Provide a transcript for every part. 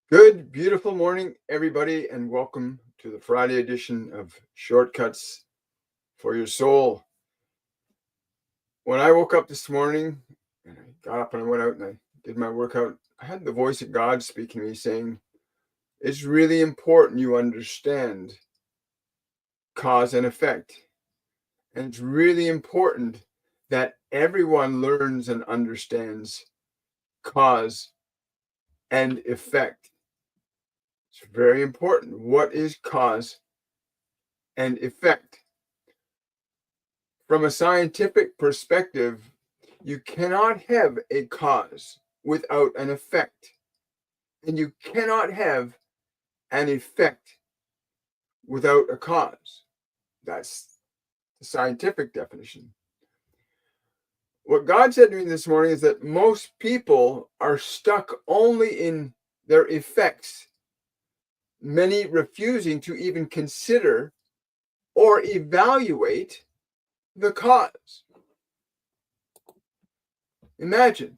Good, beautiful morning, everybody, and welcome to the Friday edition of Shortcuts for Your Soul. When I woke up this morning and I got up and I went out and I did my workout, I had the voice of God speaking to me saying, it's really important you understand cause and effect. And it's really important that everyone learns and understands cause and effect. It's very important. What is cause and effect? From a scientific perspective, you cannot have a cause without an effect, and you cannot have an effect without a cause. That's the scientific definition. What God said to me this morning is that most people are stuck only in their effects, many refusing to even consider or evaluate the cause. Imagine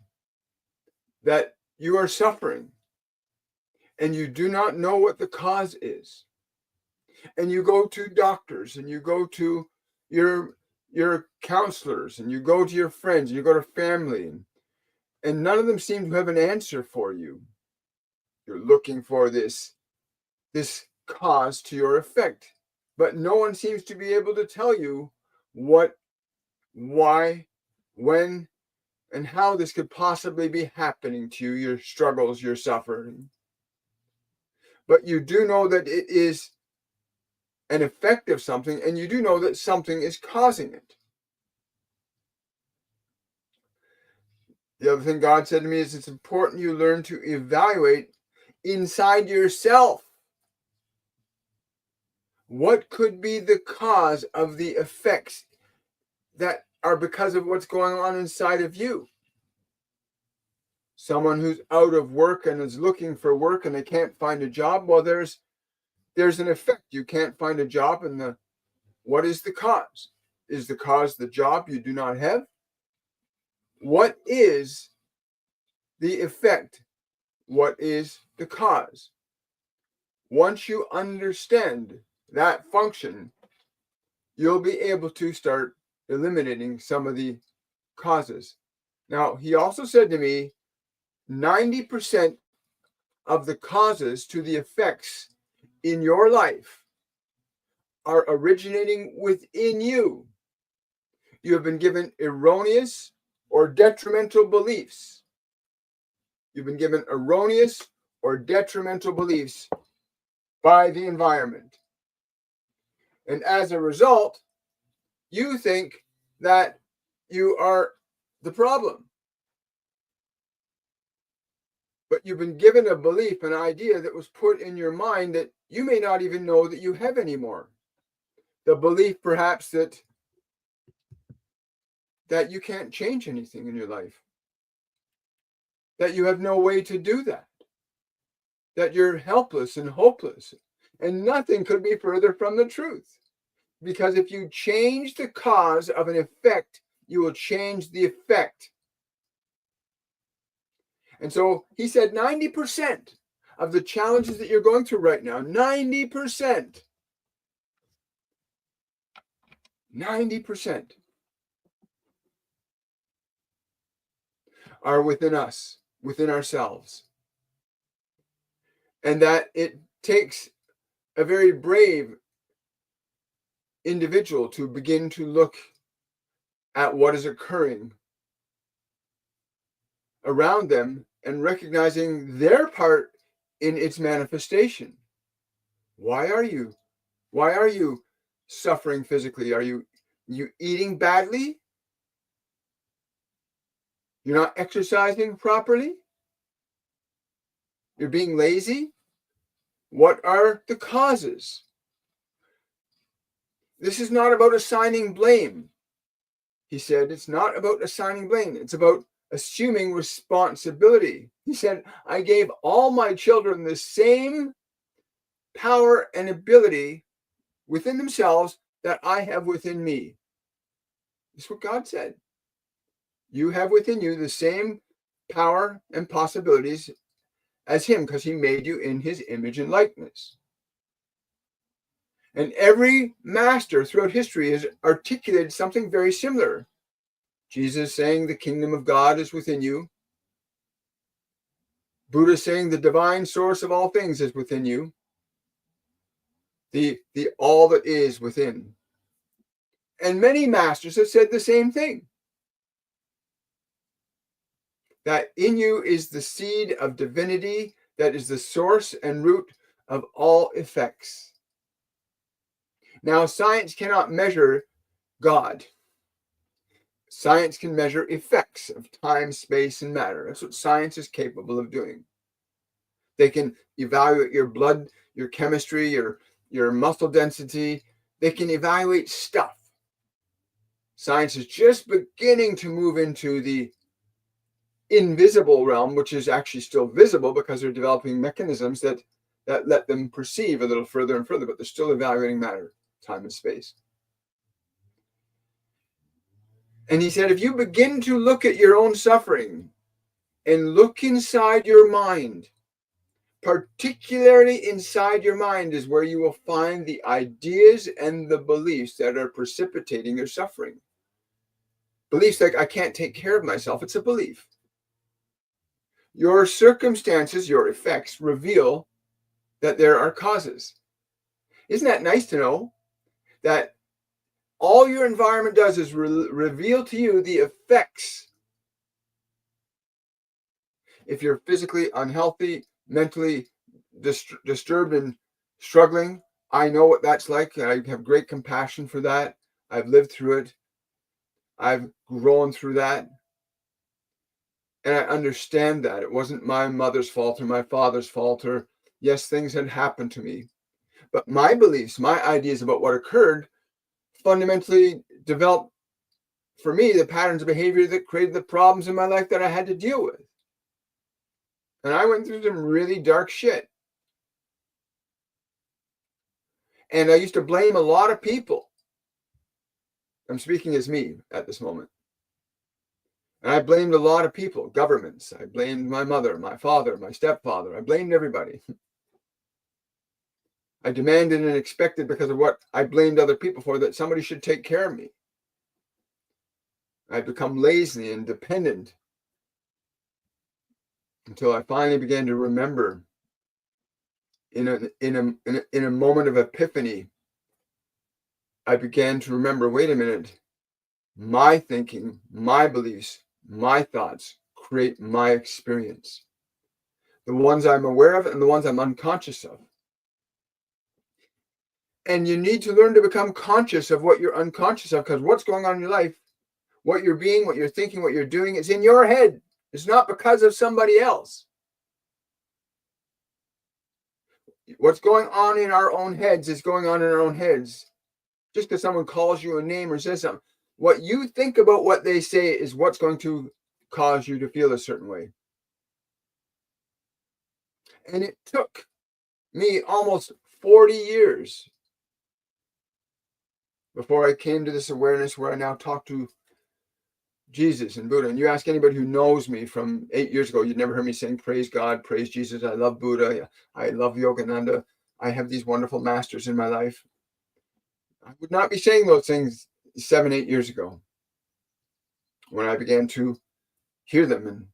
that you are suffering and you do not know what the cause is. And you go to doctors and you go to your counselors and you go to your friends and you go to family and none of them seem to have an answer for you. You're looking for this cause to your effect, but no one seems to be able to tell you what, why, when, and how this could possibly be happening to you, your struggles, your suffering. But you do know that it is an effect of something, and you do know that something is causing it. The other thing God said to me is it's important you learn to evaluate inside yourself what could be the cause of the effects that are because of what's going on inside of you. Someone who's out of work and is looking for work and they can't find a job, well, there's an effect. You can't find a job, and what is the cause? Is the cause the job you do not have? What is the effect? What is the cause? Once you understand that function, you'll be able to start eliminating some of the causes. Now, he also said to me, 90% of the causes to the effects in your life are originating within you. You have been given erroneous or detrimental beliefs. You've been given erroneous or detrimental beliefs by the environment. And as a result, you think that you are the problem. But you've been given a belief, an idea that was put in your mind that you may not even know that you have anymore. The belief perhaps that you can't change anything in your life, that you have no way to do that, that you're helpless and hopeless. And nothing could be further from the truth. Because if you change the cause of an effect, you will change the effect. And so he said 90% of the challenges that you're going through right now, 90% are within us, within ourselves. And that it takes a very brave individual to begin to look at what is occurring around them and recognizing their part in its manifestation. Why are you suffering physically? Are you eating badly? You're not exercising properly? You're being lazy? What are the causes? This is not about assigning blame. He said, it's not about assigning blame. It's about assuming responsibility. He said, I gave all my children the same power and ability within themselves that I have within me. That's what God said. You have within you the same power and possibilities as him because he made you in his image and likeness. And every master throughout history has articulated something very similar. Jesus saying the kingdom of God is within you. Buddha saying the divine source of all things is within you. The all that is within. And many masters have said the same thing. That in you is the seed of divinity that is the source and root of all effects. Now, science cannot measure God. Science can measure effects of time, space, and matter. That's what science is capable of doing. They can evaluate your blood, your chemistry, your muscle density. They can evaluate stuff. Science is just beginning to move into the invisible realm, which is actually still visible because they're developing mechanisms that let them perceive a little further and further, but they're still evaluating matter, time, and space. And he said, if you begin to look at your own suffering and look inside your mind, particularly inside your mind is where you will find the ideas and the beliefs that are precipitating your suffering. Beliefs like, I can't take care of myself. It's a belief. Your circumstances, your effects reveal that there are causes. Isn't that nice to know that all your environment does is reveal to you the effects. If you're physically unhealthy, mentally disturbed and struggling, I know what that's like. I have great compassion for that. I've lived through it. I've grown through that. And I understand that. It wasn't my mother's fault or my father's fault, or yes, things had happened to me. But my beliefs, my ideas about what occurred fundamentally developed for me the patterns of behavior that created the problems in my life that I had to deal with. And I went through some really dark shit. And I used to blame a lot of people. I'm speaking as me at this moment. And I blamed a lot of people, governments. I blamed my mother, my father, my stepfather. I blamed everybody. I demanded and expected, because of what I blamed other people for, that somebody should take care of me. I'd become lazy and dependent until I finally began to remember in a moment of epiphany. I began to remember, wait a minute, my thinking, my beliefs, my thoughts create my experience. The ones I'm aware of and the ones I'm unconscious of. And you need to learn to become conscious of what you're unconscious of, because what's going on in your life, what you're being, what you're thinking, what you're doing, is in your head. It's not because of somebody else. What's going on in our own heads is going on in our own heads. Just because someone calls you a name or says something, what you think about what they say is what's going to cause you to feel a certain way. And it took me almost 40 years before I came to this awareness where I now talk to Jesus and Buddha. And you ask anybody who knows me from 8 years ago, you'd never heard me saying, praise God, praise Jesus, I love Buddha, I love Yogananda, I have these wonderful masters in my life. I would not be saying those things 7, 8 years ago, when I began to hear them and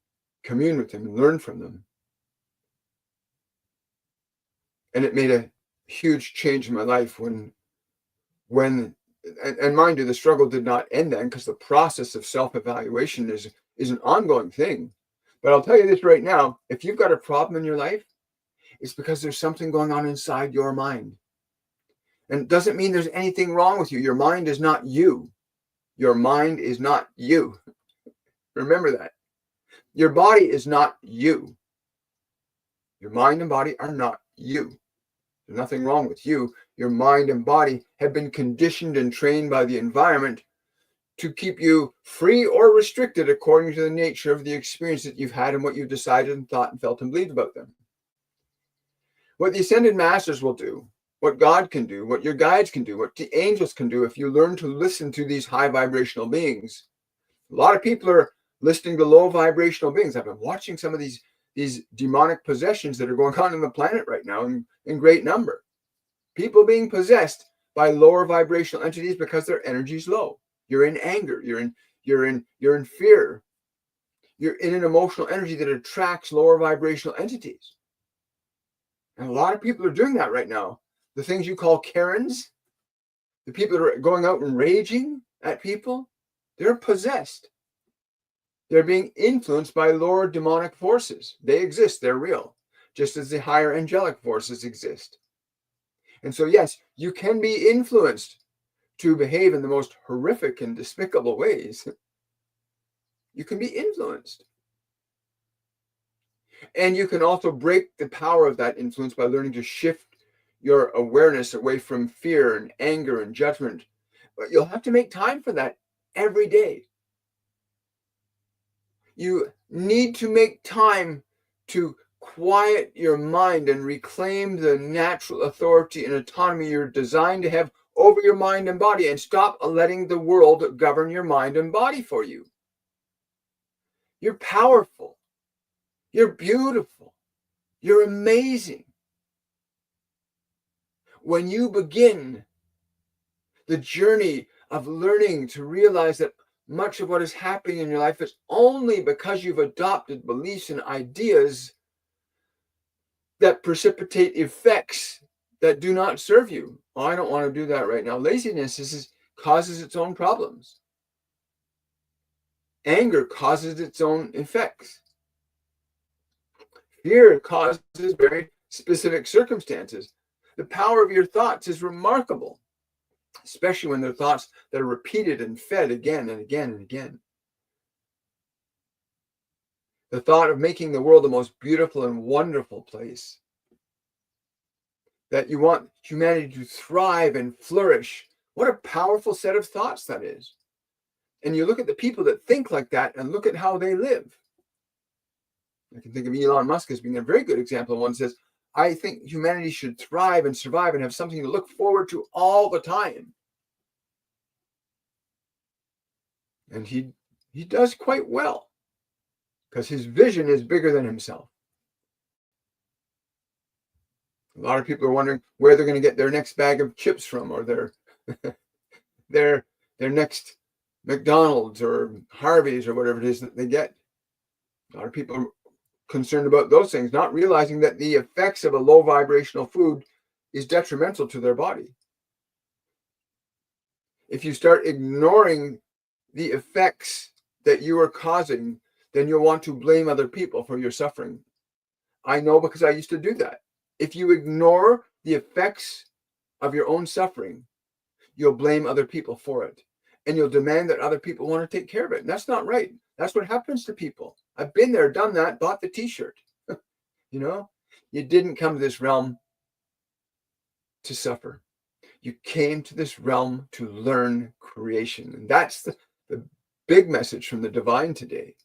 commune with them and learn from them. And it made a huge change in my life when and mind you, the struggle did not end then, because the process of self-evaluation is an ongoing thing. But I'll tell you this right now, if you've got a problem in your life, it's because there's something going on inside your mind. And it doesn't mean there's anything wrong with you. Your mind is not you. Your mind is not you. Remember that. Your body is not you. Your mind and body are not you. There's nothing wrong with you. Your mind and body have been conditioned and trained by the environment to keep you free or restricted according to the nature of the experience that you've had and what you've decided and thought and felt and believed about them. What the Ascended Masters will do, what God can do, what your guides can do, what the angels can do if you learn to listen to these high vibrational beings. A lot of people are listening to low vibrational beings. I've been watching some of these these demonic possessions that are going on the planet right now in great number. People being possessed by lower vibrational entities because their energy is low. You're in anger. You're in fear. You're in an emotional energy that attracts lower vibrational entities. And a lot of people are doing that right now. The things you call Karens, the people that are going out and raging at people, they're possessed. They're being influenced by lower demonic forces. They exist. They're real, just as the higher angelic forces exist. And so, yes, you can be influenced to behave in the most horrific and despicable ways. You can be influenced. And you can also break the power of that influence by learning to shift your awareness away from fear and anger and judgment. But you'll have to make time for that every day. You need to make time to quiet your mind and reclaim the natural authority and autonomy you're designed to have over your mind and body, and stop letting the world govern your mind and body for you. You're powerful. You're beautiful. You're amazing. When you begin the journey of learning to realize that much of what is happening in your life is only because you've adopted beliefs and ideas that precipitate effects that do not serve you. Oh, I don't want to do that right now. Laziness causes its own problems. Anger causes its own effects. Fear causes very specific circumstances. The power of your thoughts is remarkable, especially when they're thoughts that are repeated and fed again and again and again. The thought of making the world the most beautiful and wonderful place, that you want humanity to thrive and flourish. What a powerful set of thoughts that is. And you look at the people that think like that and look at how they live. I can think of Elon Musk as being a very good example. One says, I think humanity should thrive and survive and have something to look forward to all the time. And he does quite well, because his vision is bigger than himself. A lot of people are wondering where they're going to get their next bag of chips from, or their next McDonald's or Harvey's or whatever it is that they get. A lot of people are concerned about those things, not realizing that the effects of a low vibrational food is detrimental to their body. If you start ignoring the effects that you are causing, then you'll want to blame other people for your suffering. I know, because I used to do that. If you ignore the effects of your own suffering, you'll blame other people for it. And you'll demand that other people want to take care of it. And that's not right. That's what happens to people. I've been there, done that, bought the t-shirt. You didn't come to this realm to suffer. You came to this realm to learn creation. And that's the big message from the divine today.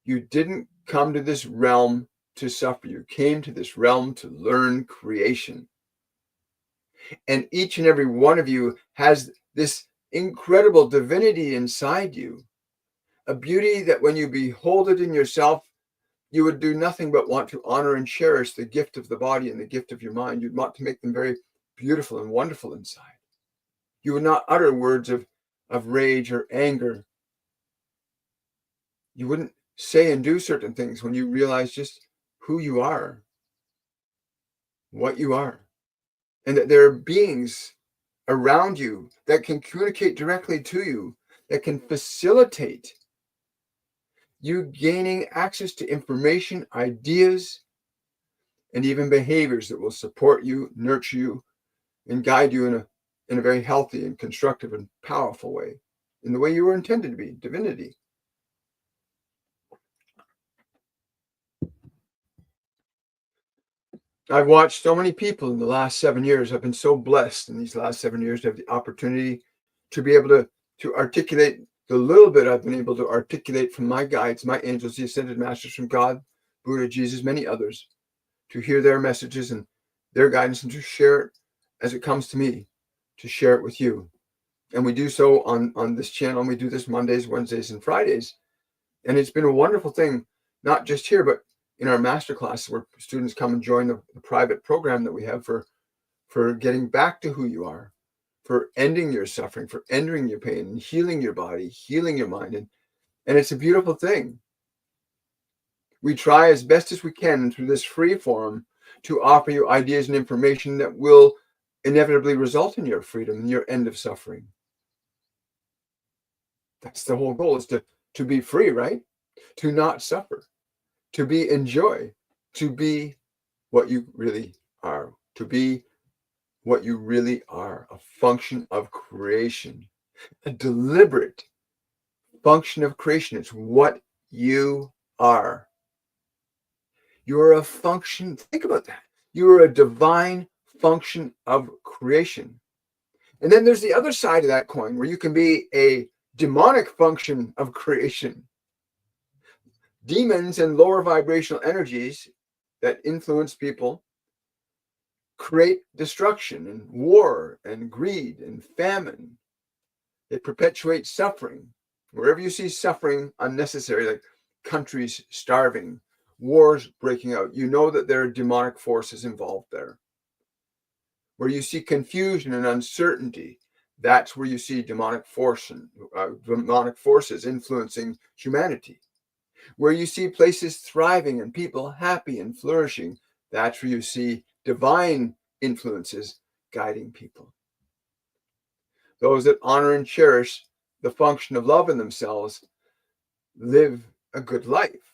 You didn't come to this realm to suffer. You came to this realm to learn creation. And each and every one of you has this incredible divinity inside you, a beauty that when you behold it in yourself, you would do nothing but want to honor and cherish the gift of the body and the gift of your mind. You'd want to make them very beautiful and wonderful inside. You would not utter words of rage or anger. You wouldn't say and do certain things when you realize just who you are, what you are, and that there are beings around you that can communicate directly to you, that can facilitate you gaining access to information, ideas, and even behaviors that will support you, nurture you, and guide you in a very healthy and constructive and powerful way, in the way you were intended to be, divinity. I've watched so many people in the last 7 years. I've been so blessed in these last 7 years to have the opportunity to be able to articulate the little bit I've been able to articulate from my guides, my angels, the ascended masters from God, Buddha, Jesus, many others, to hear their messages and their guidance and to share it as it comes to me, to share it with you. And we do so on this channel. We do this Mondays, Wednesdays, and Fridays. And it's been a wonderful thing, not just here, but in our master classes where students come and join the private program that we have for getting back to who you are, for ending your suffering, for ending your pain, and healing your body, healing your mind. And it's a beautiful thing. We try as best as we can through this free forum to offer you ideas and information that will inevitably result in your freedom and your end of suffering. That's the whole goal, is to be free, right? To not suffer, to be in joy, to be what you really are, to be what you really are, a function of creation, a deliberate function of creation. It's what you are. You're a function. Think about that. You are a divine function of creation. And then there's the other side of that coin where you can be a demonic function of creation. Demons and lower vibrational energies that influence people create destruction and war and greed and famine. They perpetuate suffering. Wherever you see suffering unnecessary, like countries starving, wars breaking out, you know that there are demonic forces involved there. Where you see confusion and uncertainty, that's where you see demonic forces influencing humanity. Where you see places thriving and people happy and flourishing, that's where you see divine influences guiding people. Those that honor and cherish the function of love in themselves live a good life.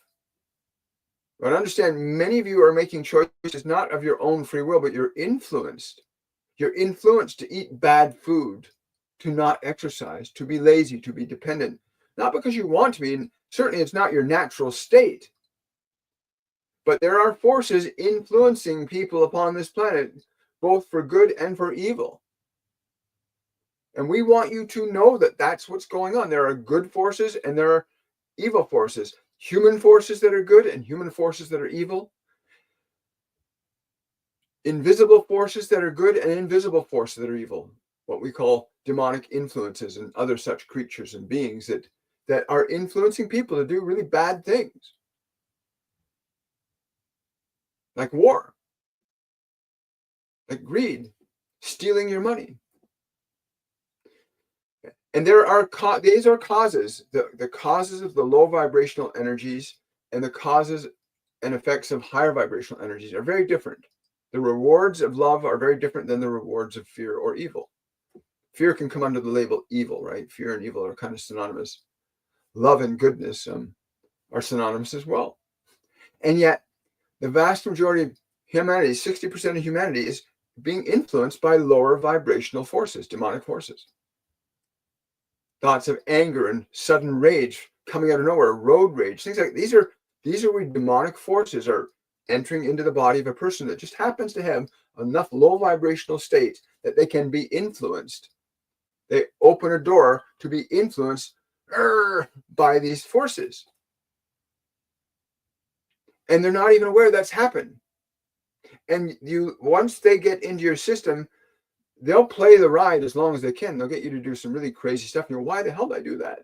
But understand, many of you are making choices not of your own free will, but you're influenced. You're influenced to eat bad food, to not exercise, to be lazy, to be dependent. Not because you want to be, and certainly it's not your natural state. But there are forces influencing people upon this planet, both for good and for evil. And we want you to know that that's what's going on. There are good forces and there are evil forces. Human forces that are good and human forces that are evil. Invisible forces that are good and invisible forces that are evil. What we call demonic influences and other such creatures and beings that are influencing people to do really bad things. Like war. Like greed. Stealing your money. And there are these are causes, the causes of the low vibrational energies and the causes and effects of higher vibrational energies are very different. The rewards of love are very different than the rewards of fear or evil. Fear can come under the label evil, right? Fear and evil are kind of synonymous. Love and goodness are synonymous as well. And yet, the vast majority of humanity, 60% of humanity, is being influenced by lower vibrational forces, demonic forces. Thoughts of anger and sudden rage coming out of nowhere, road rage, things like these are where demonic forces are entering into the body of a person that just happens to have enough low vibrational state that they can be influenced. They open a door to be influenced by these forces. And they're not even aware that's happened. And once they get into your system, they'll play the ride as long as they can. They'll get you to do some really crazy stuff. You go, why the hell did I do that?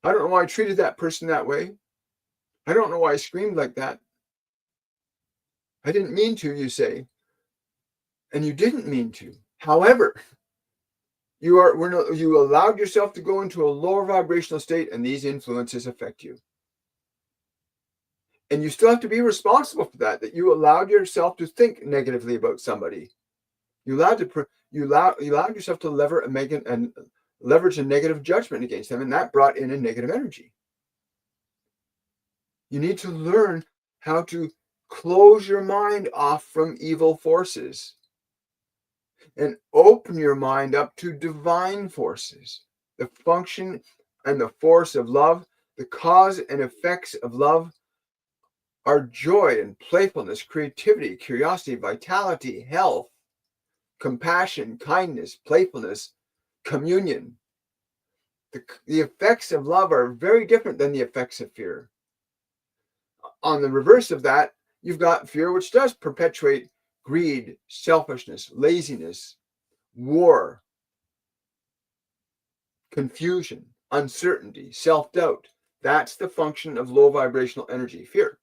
I don't know why I treated that person that way. I don't know why I screamed like that. I didn't mean to, you say. And you didn't mean to. However, you allowed yourself to go into a lower vibrational state, and these influences affect you. And you still have to be responsible for that you allowed yourself to think negatively about somebody. You allowed yourself to leverage a negative judgment against them, and that brought in a negative energy. You need to learn how to close your mind off from evil forces and open your mind up to divine forces, the function and the force of love. The cause and effects of love are joy and playfulness, creativity, curiosity, vitality, health, compassion, kindness, playfulness, communion. The effects of love are very different than the effects of fear. On the reverse of that, you've got fear, which does perpetuate greed, selfishness, laziness, war, confusion, uncertainty, self-doubt, That's the function of low vibrational energy, fear.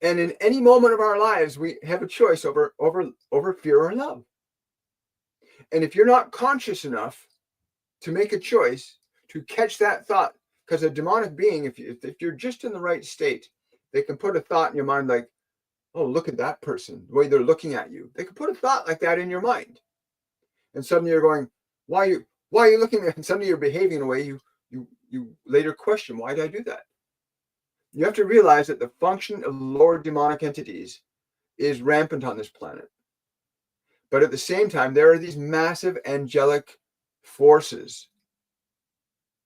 And in any moment of our lives, we have a choice over fear or love. And if you're not conscious enough to make a choice to catch that thought, because a demonic being, if you're just in the right state, they can put a thought in your mind like, oh, look at that person, the way they're looking at you. They can put a thought like that in your mind. And suddenly you're going, why are you looking at, and suddenly you're behaving in a way you later question, why did I do that? You have to realize that the function of lower demonic entities is rampant on this planet. But at the same time, there are these massive angelic forces,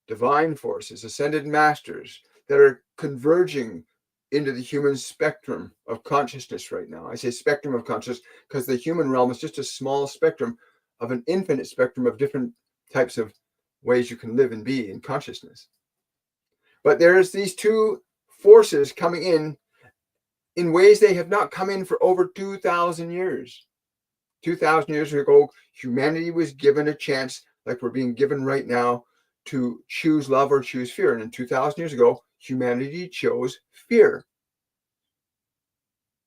divine forces, ascended masters that are converging into the human spectrum of consciousness right now. I say spectrum of consciousness because the human realm is just a small spectrum of an infinite spectrum of different types of ways you can live and be in consciousness. But there's these two forces coming in ways they have not come in for over 2,000 years. 2,000 years ago, humanity was given a chance, like we're being given right now, to choose love or choose fear. And in 2,000 years ago, humanity chose fear.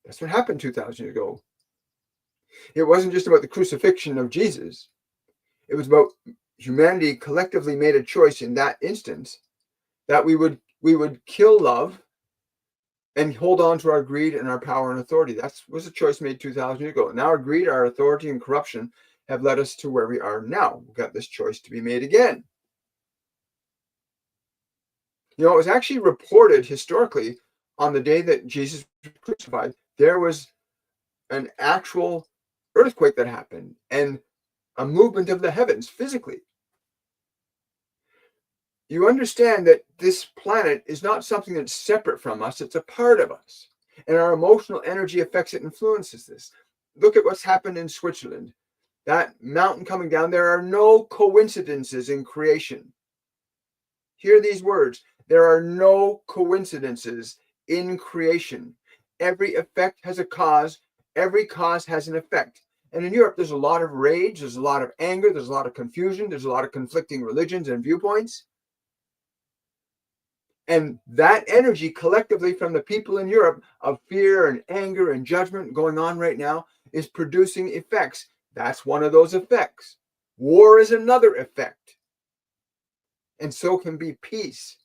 That's what happened 2,000 years ago. It wasn't just about the crucifixion of Jesus. It was about humanity collectively made a choice in that instance that we would kill love and hold on to our greed and our power and authority. That was a choice made 2,000 years ago. Now our greed, our authority, and corruption have led us to where we are now. We've got this choice to be made again. You know, it was actually reported historically on the day that Jesus was crucified, there was an actual earthquake that happened and a movement of the heavens physically. You understand that this planet is not something that's separate from us, it's a part of us. And our emotional energy affects it, influences this. Look at what's happened in Switzerland. That mountain coming down, there are no coincidences in creation. Hear these words. There are no coincidences in creation. Every effect has a cause. Every cause has an effect. And in Europe, there's a lot of rage. There's a lot of anger. There's a lot of confusion. There's a lot of conflicting religions and viewpoints. And that energy collectively from the people in Europe of fear and anger and judgment going on right now is producing effects. That's one of those effects. War is another effect. And so can be peace.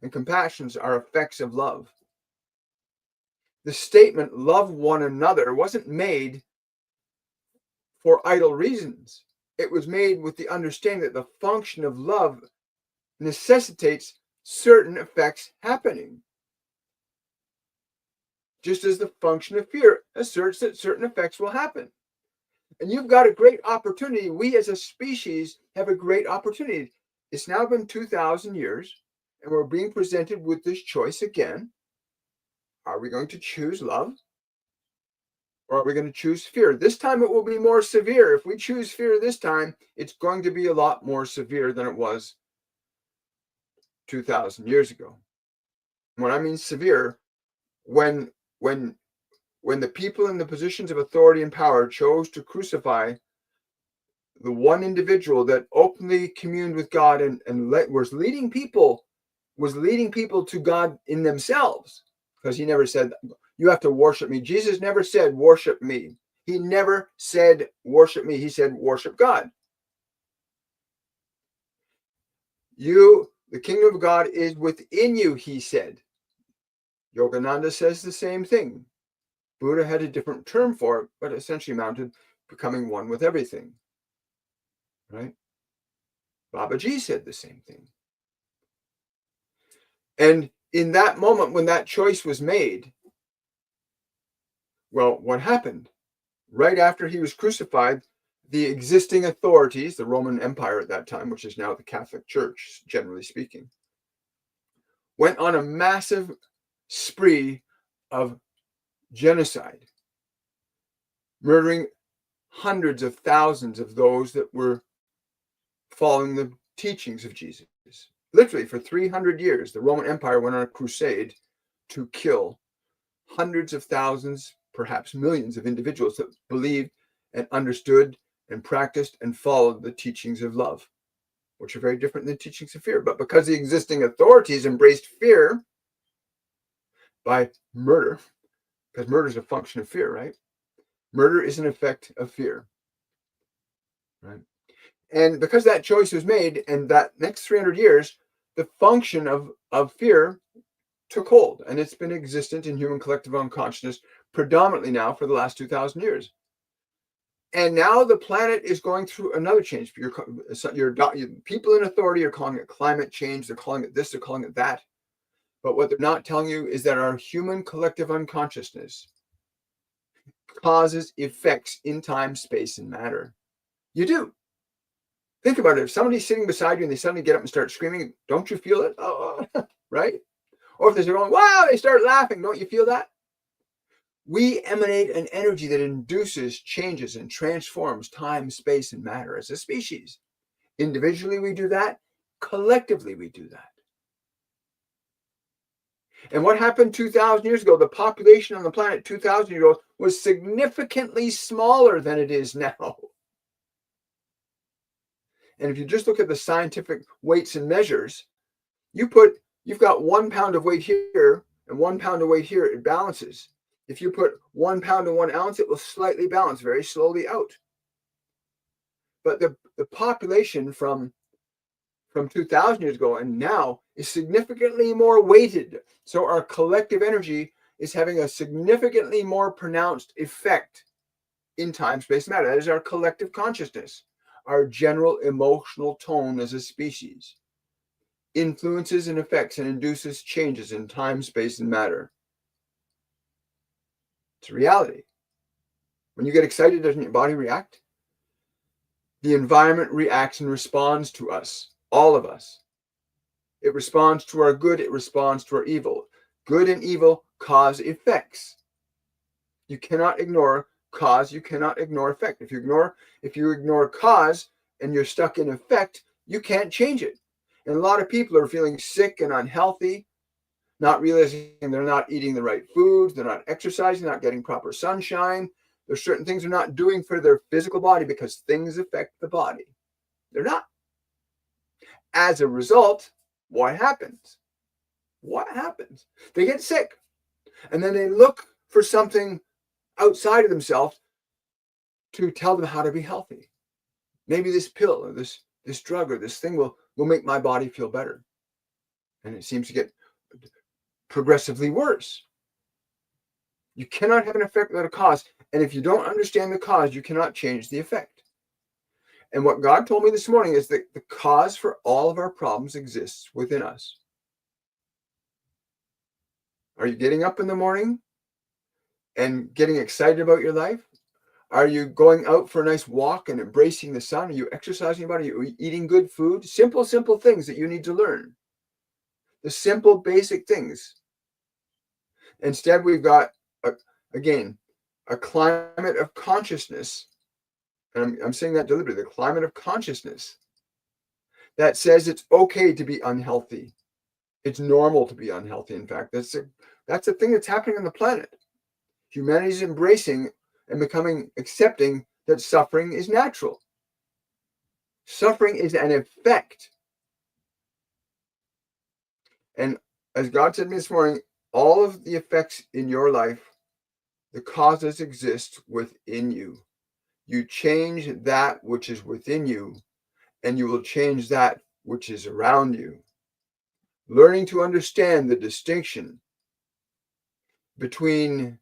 And compassions are effects of love. The statement, love one another, wasn't made for idle reasons. It was made with the understanding that the function of love necessitates certain effects happening. Just as the function of fear asserts that certain effects will happen. And you've got a great opportunity. We as a species have a great opportunity. It's now been 2,000 years, and we're being presented with this choice again. Are we going to choose love? Or are we going to choose fear? This time it will be more severe. If we choose fear this time, it's going to be a lot more severe than it was 2,000 years ago. When I mean severe, when the people in the positions of authority and power chose to crucify the one individual that openly communed with God and was leading people to God in themselves, because he never said, you have to worship me. Jesus never said, worship me. He never said, worship me. He said, worship God. The kingdom of God is within you, he said. Yogananda says the same thing. Buddha had a different term for it, but essentially amounted becoming one with everything. Right? Babaji said the same thing. And in that moment when that choice was made, well, what happened? Right after he was crucified, the existing authorities, the Roman Empire at that time, which is now the Catholic Church, generally speaking, went on a massive spree of genocide, murdering hundreds of thousands of those that were following the teachings of Jesus. Literally, for 300 years, the Roman Empire went on a crusade to kill hundreds of thousands, perhaps millions of individuals that believed and understood and practiced and followed the teachings of love. which are very different than teachings of fear. But because the existing authorities embraced fear by murder, because murder is a function of fear, right? Murder is an effect of fear, right? And because that choice was made, and that next 300 years, the function of fear took hold, and it's been existent in human collective unconsciousness predominantly now for the last 2,000 years. And now the planet is going through another change. Your people in authority are calling it climate change. They're calling it this, they're calling it that. But what they're not telling you is that our human collective unconsciousness causes effects in time, space, and matter. You do. Think about it. If somebody's sitting beside you and they suddenly get up and start screaming, don't you feel it? Oh, right? Or if they're going, wow, they start laughing, don't you feel that? We emanate an energy that induces changes and transforms time, space, and matter as a species. Individually, we do that. Collectively, we do that. And what happened 2,000 years ago? The population on the planet 2,000 years ago was significantly smaller than it is now. And if you just look at the scientific weights and measures, you've got 1 pound of weight here and 1 pound of weight here, it balances. If you put 1 pound and 1 ounce, it will slightly balance very slowly out. But the population from 2,000 years ago and now is significantly more weighted. So our collective energy is having a significantly more pronounced effect in time, space, matter. That is our collective consciousness, our general emotional tone as a species. Influences and affects and induces changes in time, space, and matter. It's a reality. When you get excited, doesn't your body react? The environment reacts and responds to us, all of us. It responds to our good, it responds to our evil. Good and evil cause effects. You cannot ignore cause, you cannot ignore effect. If you ignore cause and you're stuck in effect, you can't change it. And a lot of people are feeling sick and unhealthy, not realizing they're not eating the right foods, they're not exercising, not getting proper sunshine. There's certain things they're not doing for their physical body because things affect the body. They're not. As a result, what happens? What happens? They get sick. And then they look for something outside of themselves to tell them how to be healthy. Maybe this pill or this drug or this thing will make my body feel better. And it seems to get progressively worse. You cannot have an effect without a cause. And if you don't understand the cause, you cannot change the effect. And what God told me this morning is that the cause for all of our problems exists within us. Are you getting up in the morning and getting excited about your life? Are you going out for a nice walk and embracing the sun? Are you exercising your body? Are you eating good food? Simple things that you need to learn. The simple, basic things. Instead, we've got, a climate of consciousness. And I'm saying that deliberately, the climate of consciousness that says it's okay to be unhealthy. It's normal to be unhealthy. In fact, that's a thing that's happening on the planet. Humanity is embracing and accepting that suffering is natural. Suffering is an effect. And as God said to me this morning, all of the effects in your life, the causes exist within you. You change that which is within you, and you will change that which is around you. Learning to understand the distinction between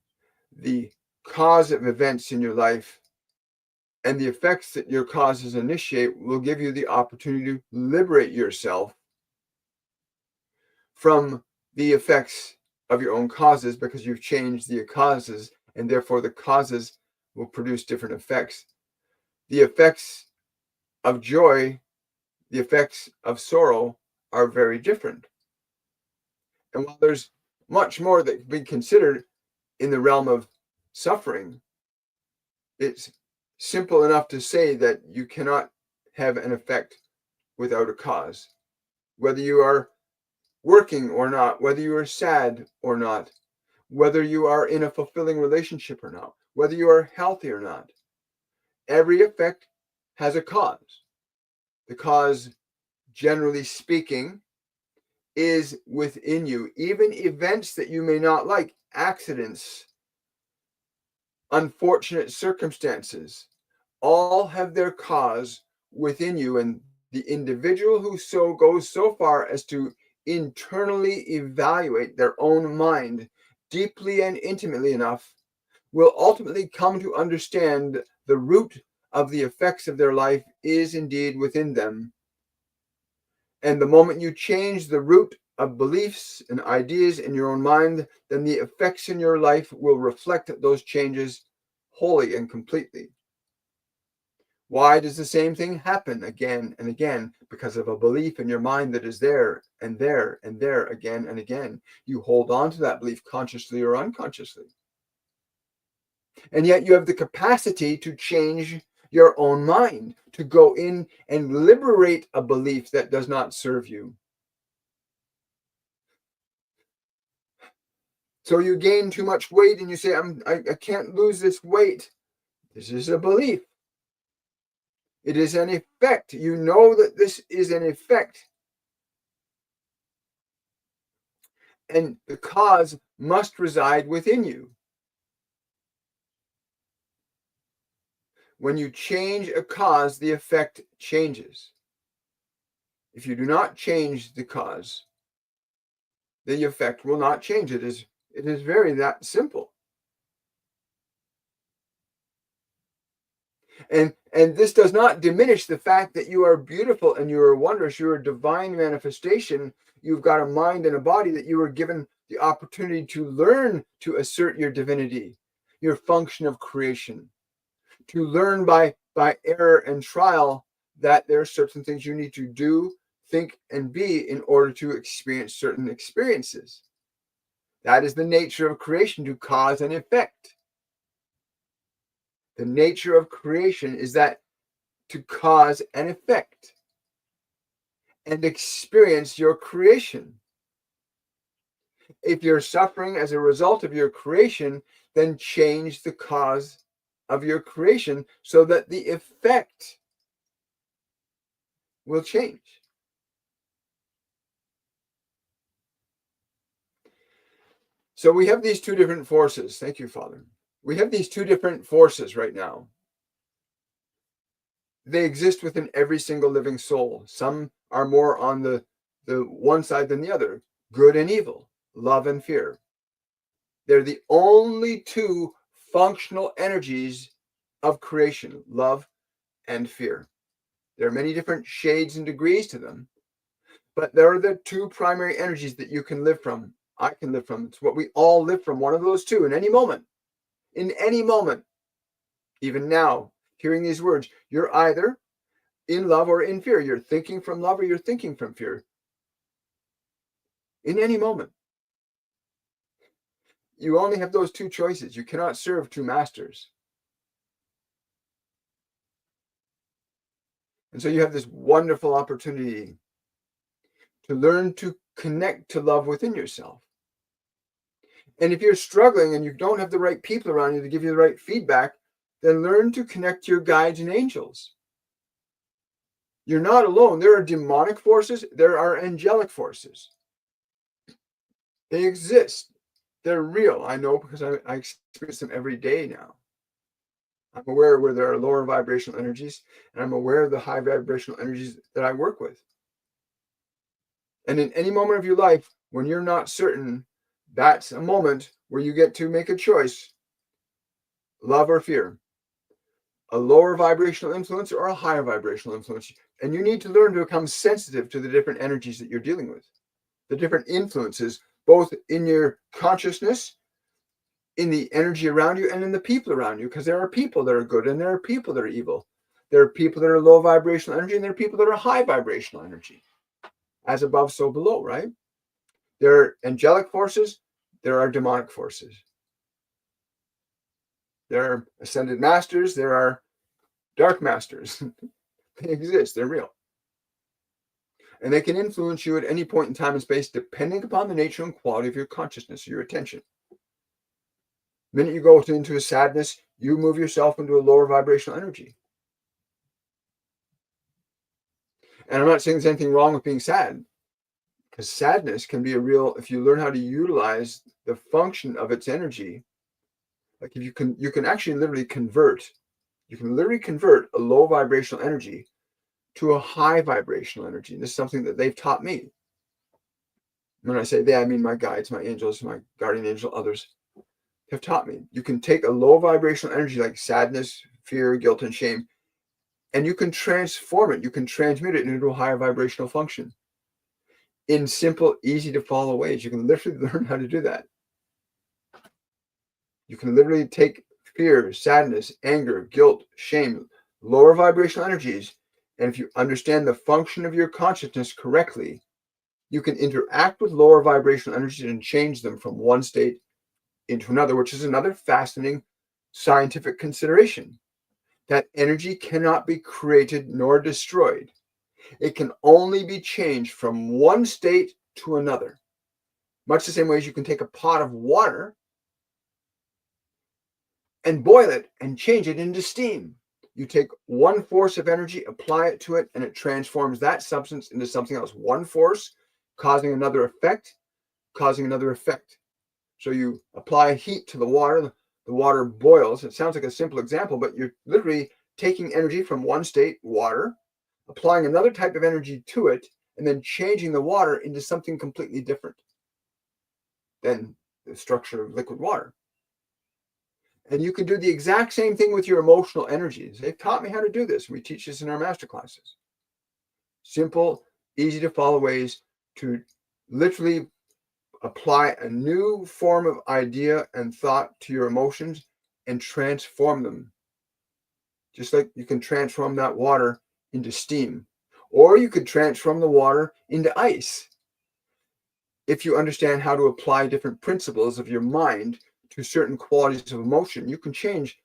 the cause of events in your life and the effects that your causes initiate will give you the opportunity to liberate yourself from the effects of your own causes, because you've changed the causes, and therefore the causes will produce different effects. The effects of joy, the effects of sorrow are very different. And while there's much more that can be considered in the realm of suffering, it's simple enough to say that you cannot have an effect without a cause. Whether you are working or not, whether you are sad or not, whether you are in a fulfilling relationship or not, whether you are healthy or not, every effect has a cause. The cause generally speaking, is within you. Even events that you may not like, accidents, unfortunate circumstances, all have their cause within you. And the individual who so goes so far as to internally evaluate their own mind deeply and intimately enough will ultimately come to understand the root of the effects of their life is indeed within them. And the moment you change the root of beliefs and ideas in your own mind, then the effects in your life will reflect those changes wholly and completely. Why does the same thing happen again and again? Because of a belief in your mind that is there and there and there again and again. You hold on to that belief consciously or unconsciously. And yet you have the capacity to change your own mind, to go in and liberate a belief that does not serve you. So you gain too much weight and you say, I can't lose this weight. This is a belief. It is an effect. You know that this is an effect. And the cause must reside within you. When you change a cause, the effect changes. If you do not change the cause, the effect will not change. It is very that simple. And this does not diminish the fact that you are beautiful and you are wondrous. You are a divine manifestation. You've got a mind and a body that you were given the opportunity to learn to assert your divinity, your function of creation, to learn by error and trial that there are certain things you need to do, think, and be in order to experience certain experiences. That is the nature of creation, to cause and effect. The nature of creation is that to cause an effect and experience your creation. If you're suffering as a result of your creation, then change the cause of your creation so that the effect will change. So we have these two different forces. Thank you, Father. We have these two different forces right now. They exist within every single living soul. Some are more on the one side than the other, good and evil, love and fear. They're the only two functional energies of creation, love and fear. There are many different shades and degrees to them, but there are the two primary energies that you can live from. I can live from. It's what we all live from, one of those two, in any moment. In any moment, even now, hearing these words, you're either in love or in fear. You're thinking from love or you're thinking from fear. In any moment. You only have those two choices. You cannot serve two masters. And so you have this wonderful opportunity to learn to connect to love within yourself. And if you're struggling and you don't have the right people around you to give you the right feedback, then learn to connect to your guides and angels. You're not alone. There are demonic forces. There are angelic forces. They exist. They're real. I know because I experience them every day now. I'm aware where there are lower vibrational energies, and I'm aware of the high vibrational energies that I work with. And in any moment of your life, when you're not certain, that's a moment where you get to make a choice, love or fear, a lower vibrational influence or a higher vibrational influence. And you need to learn to become sensitive to the different energies that you're dealing with, the different influences, both in your consciousness, in the energy around you, and in the people around you, because there are people that are good and there are people that are evil. There are people that are low vibrational energy and there are people that are high vibrational energy. As above, so below, right? There are angelic forces, there are demonic forces. There are ascended masters, there are dark masters. They exist, they're real. And they can influence you at any point in time and space, depending upon the nature and quality of your consciousness or your attention. The minute you go into a sadness, you move yourself into a lower vibrational energy. And I'm not saying there's anything wrong with being sad, because sadness can be a real, if you learn how to utilize the function of its energy, like if you can actually literally convert, a low vibrational energy to a high vibrational energy. And this is something that they've taught me. When I say they, I mean my guides, my angels, my guardian angel, others have taught me. You can take a low vibrational energy like sadness, fear, guilt, and shame, and you can transform it. You can transmute it into a higher vibrational function in simple, easy to follow ways. You can literally learn how to do that. You can literally take fear, sadness, anger, guilt, shame, lower vibrational energies, and if you understand the function of your consciousness correctly, you can interact with lower vibrational energies and change them from one state into another, which is another fascinating scientific consideration. That energy cannot be created nor destroyed. It can only be changed from one state to another. Much the same way as you can take a pot of water and boil it and change it into steam. You take one force of energy, apply it to it, and it transforms that substance into something else. One force causing another effect, causing another effect. So you apply heat to the water boils. It sounds like a simple example, but you're literally taking energy from one state, water, applying another type of energy to it, and then changing the water into something completely different than the structure of liquid water. And you can do the exact same thing with your emotional energies. They've taught me how to do this. We teach this in our master classes. Simple, easy to follow ways to literally apply a new form of idea and thought to your emotions and transform them. Just like you can transform that water into steam, or you could transform the water into ice. If you understand how to apply different principles of your mind to certain qualities of emotion, you can change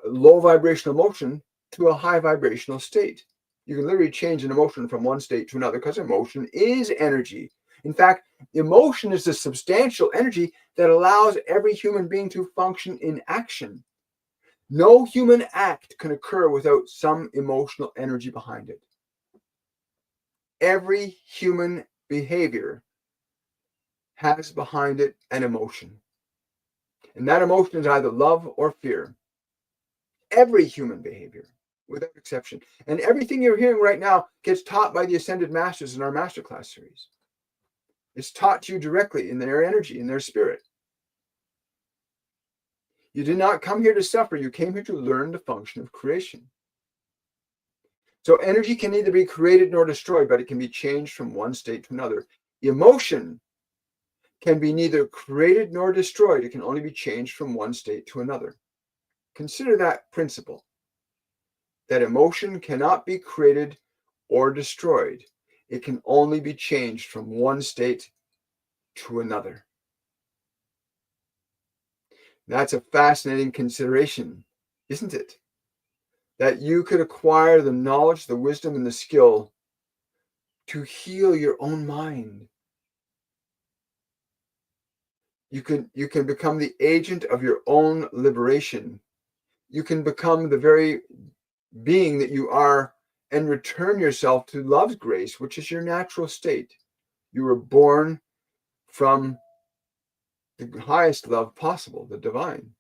a low vibrational emotion to a high vibrational state. You can literally change an emotion from one state to another because emotion is energy. In fact, emotion is the substantial energy that allows every human being to function in action. No human act can occur without some emotional energy behind it. Every human behavior has behind it an emotion. And that emotion is either love or fear. Every human behavior, without exception. And everything you're hearing right now gets taught by the Ascended Masters in our Masterclass series. It's taught to you directly in their energy, in their spirit. You did not come here to suffer. You came here to learn the function of creation. So energy can neither be created nor destroyed, but it can be changed from one state to another. Emotion can be neither created nor destroyed. It can only be changed from one state to another. Consider that principle, that emotion cannot be created or destroyed. It can only be changed from one state to another. That's a fascinating consideration, isn't it? That you could acquire the knowledge, the wisdom, and the skill to heal your own mind. You can become the agent of your own liberation. You can become the very being that you are and return yourself to love's grace, which is your natural state. You were born from the highest love possible, the divine.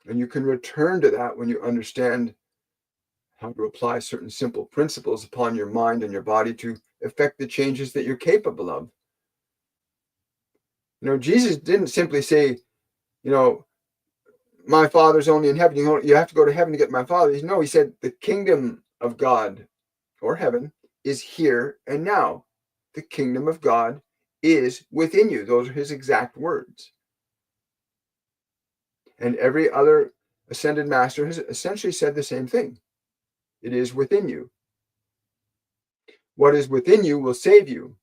And you can return to that when you understand how to apply certain simple principles upon your mind and your body to effect the changes that you're capable of. Jesus didn't simply say, my Father's only in heaven. You have to go to heaven to get my Father. No, he said the kingdom of God or heaven is here and now. The kingdom of God is within you. Those are his exact words. And every other ascended master has essentially said the same thing. It is within you. What is within you will save you.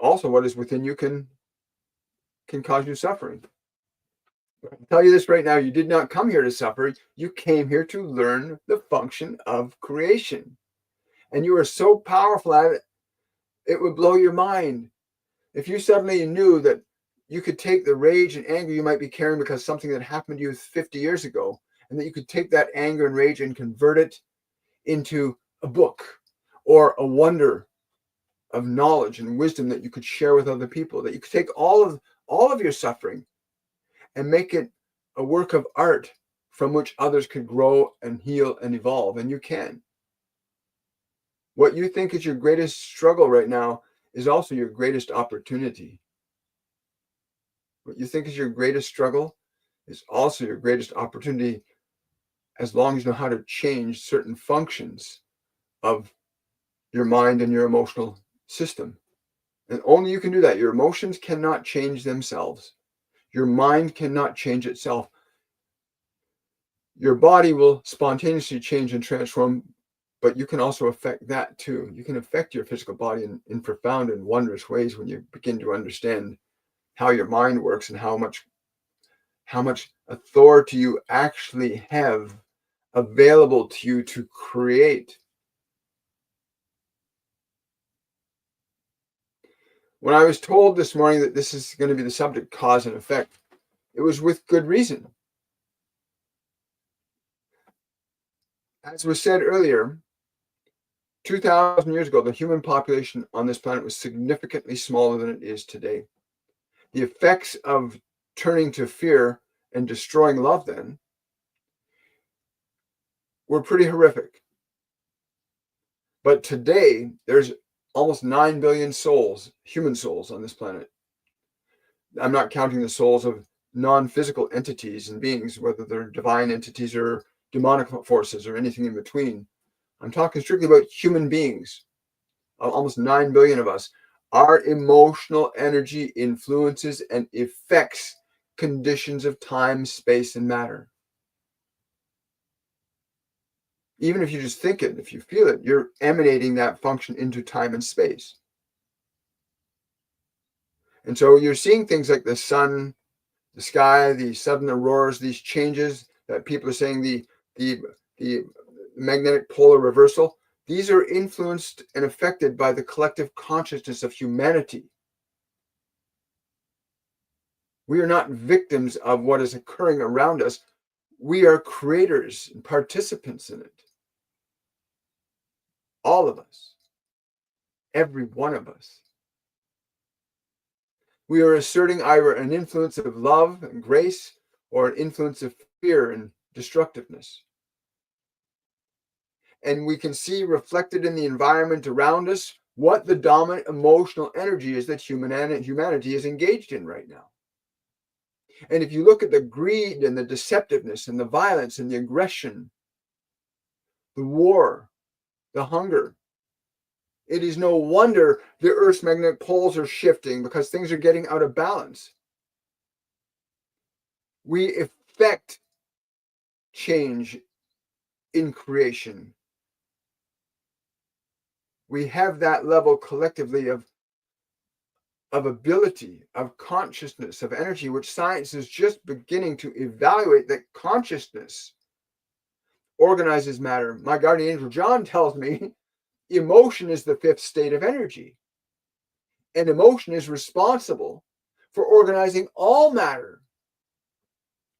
Also, what is within you can cause you suffering. I'll tell you this right now, you did not come here to suffer. You came here to learn the function of creation. And you are so powerful at it, it would blow your mind. If you suddenly knew that you could take the rage and anger you might be carrying because something that happened to you 50 years ago, and that you could take that anger and rage and convert it into a book or a wonder of knowledge and wisdom that you could share with other people, that you could take all of your suffering and make it a work of art from which others could grow and heal and evolve. And you can. What you think is your greatest struggle right now is also your greatest opportunity. What you think is your greatest struggle is also your greatest opportunity, as long as you know how to change certain functions of your mind and your emotional system. And only you can do that. Your emotions cannot change themselves. Your mind cannot change itself. Your body will spontaneously change and transform, but you can also affect that too. You can affect your physical body in profound and wondrous ways when you begin to understand how your mind works and how much authority you actually have available to you to create. When I was told this morning that this is going to be the subject, cause and effect, it was with good reason. As was said earlier, 2,000 years ago, the human population on this planet was significantly smaller than it is today. The effects of turning to fear and destroying love then were pretty horrific. But today, there's almost 9 billion souls, human souls on this planet. I'm not counting the souls of non-physical entities and beings, whether they're divine entities or demonic forces or anything in between. I'm talking strictly about human beings, almost 9 billion of us. Our emotional energy influences and affects conditions of time, space, and matter. Even if you just think it, if you feel it, you're emanating that function into time and space. And so you're seeing things like the sun, the sky, the sudden auroras, these changes that people are saying, the magnetic polar reversal. These are influenced and affected by the collective consciousness of humanity. We are not victims of what is occurring around us. We are creators and participants in it. All of us. Every one of us. We are asserting either an influence of love and grace or an influence of fear and destructiveness. And we can see reflected in the environment around us what the dominant emotional energy is that humanity is engaged in right now. And if you look at the greed and the deceptiveness and the violence and the aggression, the war, the hunger, it is no wonder the Earth's magnetic poles are shifting, because things are getting out of balance. We effect change in creation. We have that level collectively of ability, of consciousness, of energy, which science is just beginning to evaluate, that consciousness organizes matter. My guardian angel John tells me emotion is the fifth state of energy. And emotion is responsible for organizing all matter.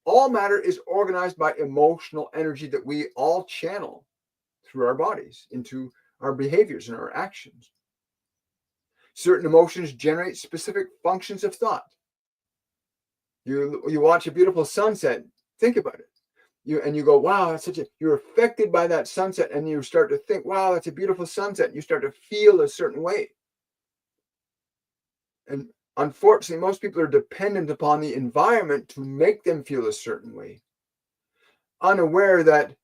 All matter is organized by emotional energy that we all channel through our bodies into our behaviors and our actions. Certain emotions generate specific functions of thought. You watch a beautiful sunset, think about it. You go, wow, that's you're affected by that sunset, and you start to think, wow, that's a beautiful sunset. You start to feel a certain way. And unfortunately, most people are dependent upon the environment to make them feel a certain way, unaware that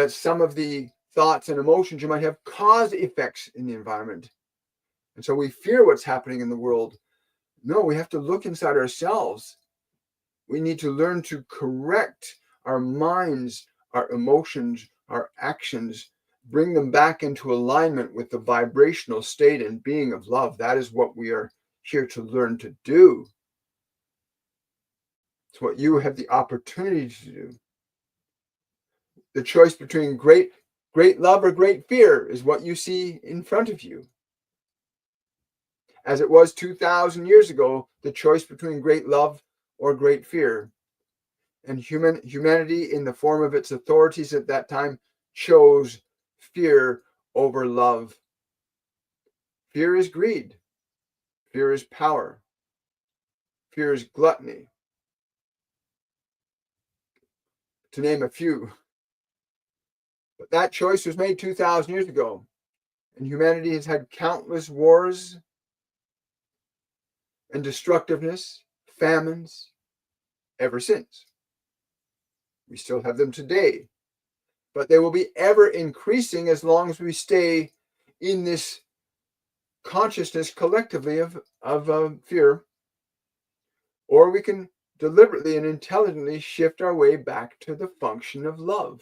some of the thoughts and emotions you might have cause effects in the environment. And so we fear what's happening in the world. No, we have to look inside ourselves. We need to learn to correct our minds, our emotions, our actions, bring them back into alignment with the vibrational state and being of love. That is what we are here to learn to do. It's what you have the opportunity to do. The choice between great love or great fear is what you see in front of you. As it was 2,000 years ago, the choice between great love or great fear. And humanity, in the form of its authorities at that time, chose fear over love. Fear is greed. Fear is power. Fear is gluttony, to name a few. But that choice was made 2,000 years ago, and humanity has had countless wars and destructiveness, famines, ever since. We still have them today, but they will be ever increasing as long as we stay in this consciousness collectively of fear, or we can deliberately and intelligently shift our way back to the function of love.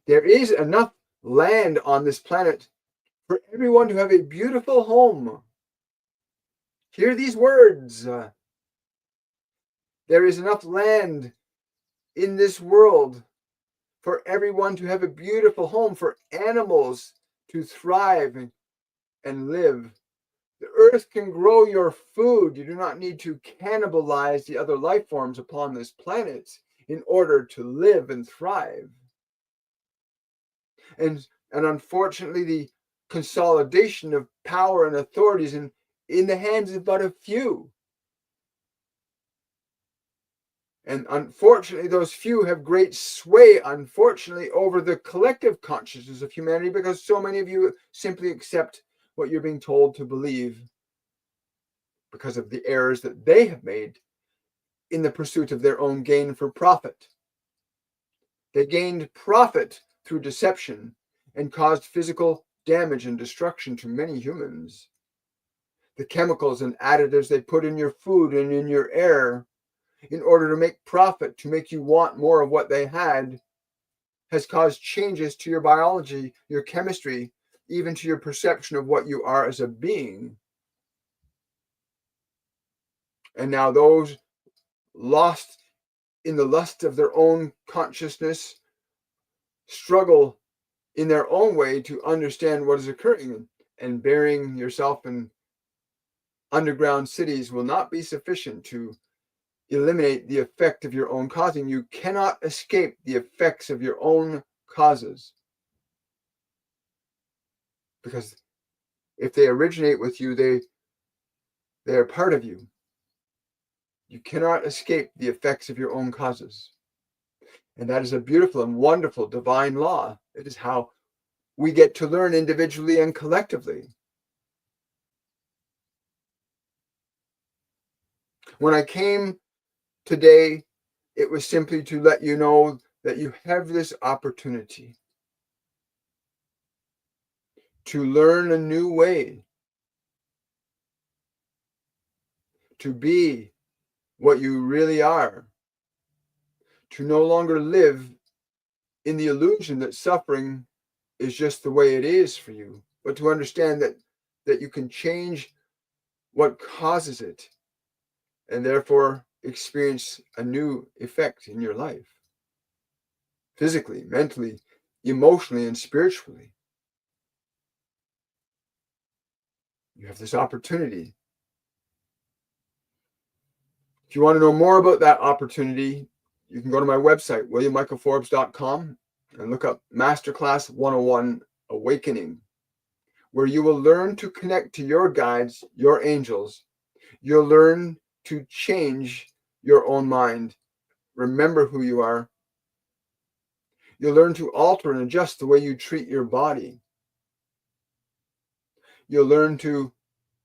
There is enough land on this planet for everyone to have a beautiful home. Hear these words. There is enough land in this world for everyone to have a beautiful home, for animals to thrive and live. The earth can grow your food. You do not need to cannibalize the other life forms upon this planet in order to live and thrive. And unfortunately, the consolidation of power and authorities in the hands of but a few. And unfortunately, those few have great sway, unfortunately, over the collective consciousness of humanity, because so many of you simply accept what you're being told to believe because of the errors that they have made in the pursuit of their own gain for profit. They gained profit through deception and caused physical damage and destruction to many humans. The chemicals and additives they put in your food and in your air in order to make profit, to make you want more of what they had, has caused changes to your biology, your chemistry, even to your perception of what you are as a being. And now those lost in the lust of their own consciousness struggle in their own way to understand what is occurring, and burying yourself in underground cities will not be sufficient to eliminate the effect of your own causing. You cannot escape the effects of your own causes, because if they originate with you, they are part of you. You cannot escape the effects of your own causes. And that is a beautiful and wonderful divine law. It is how we get to learn individually and collectively. When I came today, it was simply to let you know that you have this opportunity to learn a new way, to be what you really are, to no longer live in the illusion that suffering is just the way it is for you, but to understand that you can change what causes it, and therefore experience a new effect in your life, physically, mentally, emotionally, and spiritually. You have this opportunity. If you want to know more about that opportunity, you can go to my website, williammichaelforbes.com, and look up Masterclass 101 Awakening, where you will learn to connect to your guides, your angels. You'll learn to change your own mind. Remember who you are. You'll learn to alter and adjust the way you treat your body. You'll learn to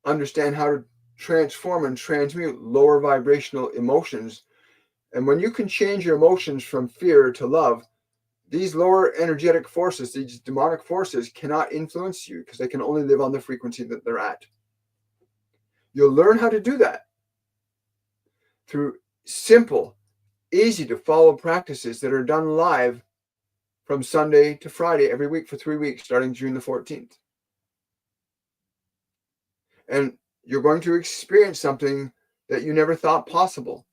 understand how to transform and transmute lower vibrational emotions. And when you can change your emotions from fear to love, these lower energetic forces, these demonic forces, cannot influence you, because they can only live on the frequency that they're at. You'll learn how to do that through simple, easy to follow practices that are done live from Sunday to Friday every week for 3 weeks, starting June the 14th. And you're going to experience something that you never thought possible.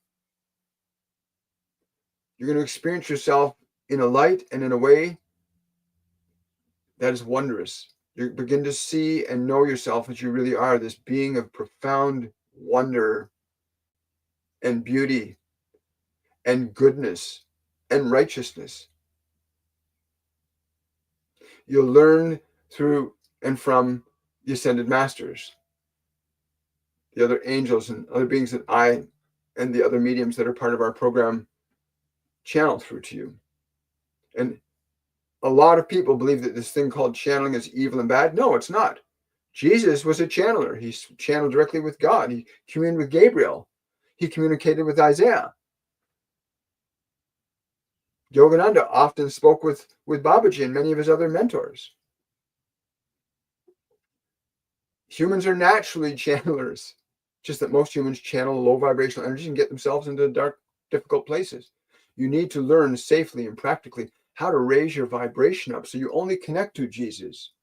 You're going to experience yourself in a light and in a way that is wondrous. You begin to see and know yourself as you really are, this being of profound wonder and beauty and goodness and righteousness. You'll learn through and from the ascended masters, the other angels and other beings that I and the other mediums that are part of our program channel through to you. And a lot of people believe that this thing called channeling is evil and bad. No, it's not. Jesus was a channeler. He channeled directly with God. He communicated with Gabriel. He communicated with Isaiah. Yogananda often spoke with Babaji and many of his other mentors. Humans are naturally channelers, just that most humans channel low vibrational energy and get themselves into dark, difficult places. You need to learn safely and practically how to raise your vibration up so you only connect to Jesus.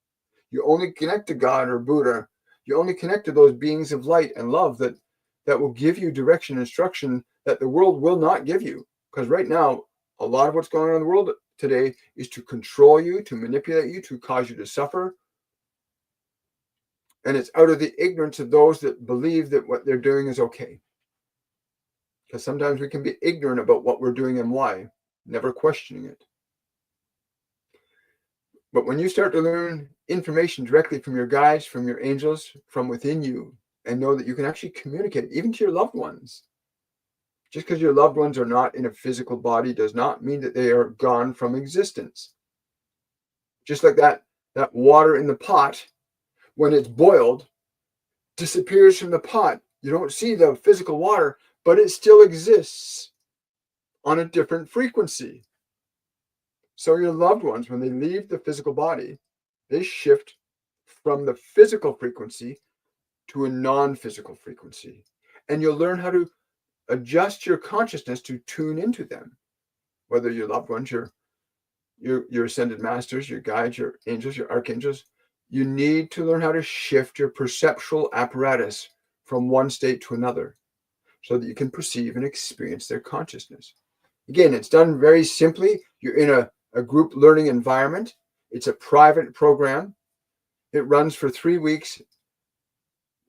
You only connect to God or Buddha. You only connect to those beings of light and love that will give you direction and instruction that the world will not give you. Because right now, a lot of what's going on in the world today is to control you, to manipulate you, to cause you to suffer. And it's out of the ignorance of those that believe that what they're doing is okay. Because sometimes we can be ignorant about what we're doing and why, never questioning it. But when you start to learn information directly from your guides, from your angels, from within you, and know that you can actually communicate even to your loved ones. Just because your loved ones are not in a physical body does not mean that they are gone from existence. Just like that water in the pot, when it's boiled, disappears from the pot. You don't see the physical water, but it still exists on a different frequency. So your loved ones, when they leave the physical body, they shift from the physical frequency to a non-physical frequency. And you'll learn how to adjust your consciousness to tune into them. Whether your loved ones, your ascended masters, your guides, your angels, your archangels, you need to learn how to shift your perceptual apparatus from one state to another so that you can perceive and experience their consciousness. Again, it's done very simply. You're in a group learning environment. It's a private program. It runs for 3 weeks.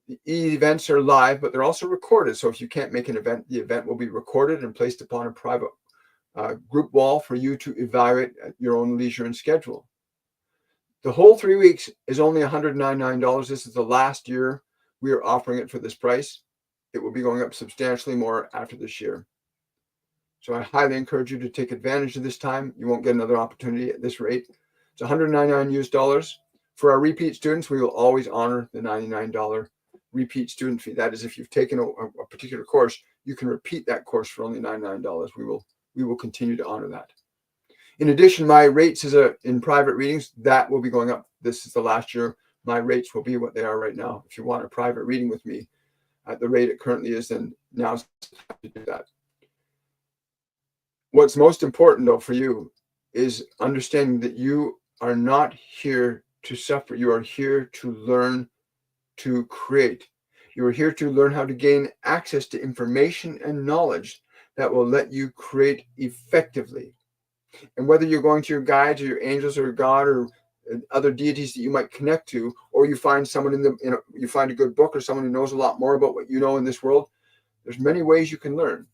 The events are live, but they're also recorded. So if you can't make an event, the event will be recorded and placed upon a private group wall for you to evaluate at your own leisure and schedule. The whole 3 weeks is only $199. This is the last year we are offering it for this price. It will be going up substantially more after this year. So I highly encourage you to take advantage of this time. You won't get another opportunity at this rate. It's $199 US. For our repeat students, we will always honor the $99 repeat student fee. That is, if you've taken a particular course, you can repeat that course for only $99. We will continue to honor that. In addition, my rates in private readings, that will be going up. This is the last year. My rates will be what they are right now. If you want a private reading with me at the rate it currently is, then now's the time to do that. What's most important, though, for you is understanding that you are not here to suffer. You are here to learn to create. You are here to learn how to gain access to information and knowledge that will let you create effectively. And whether you're going to your guides or your angels or God or other deities that you might connect to, or you find someone you find a good book or someone who knows a lot more about what you know in this world, there's many ways you can learn.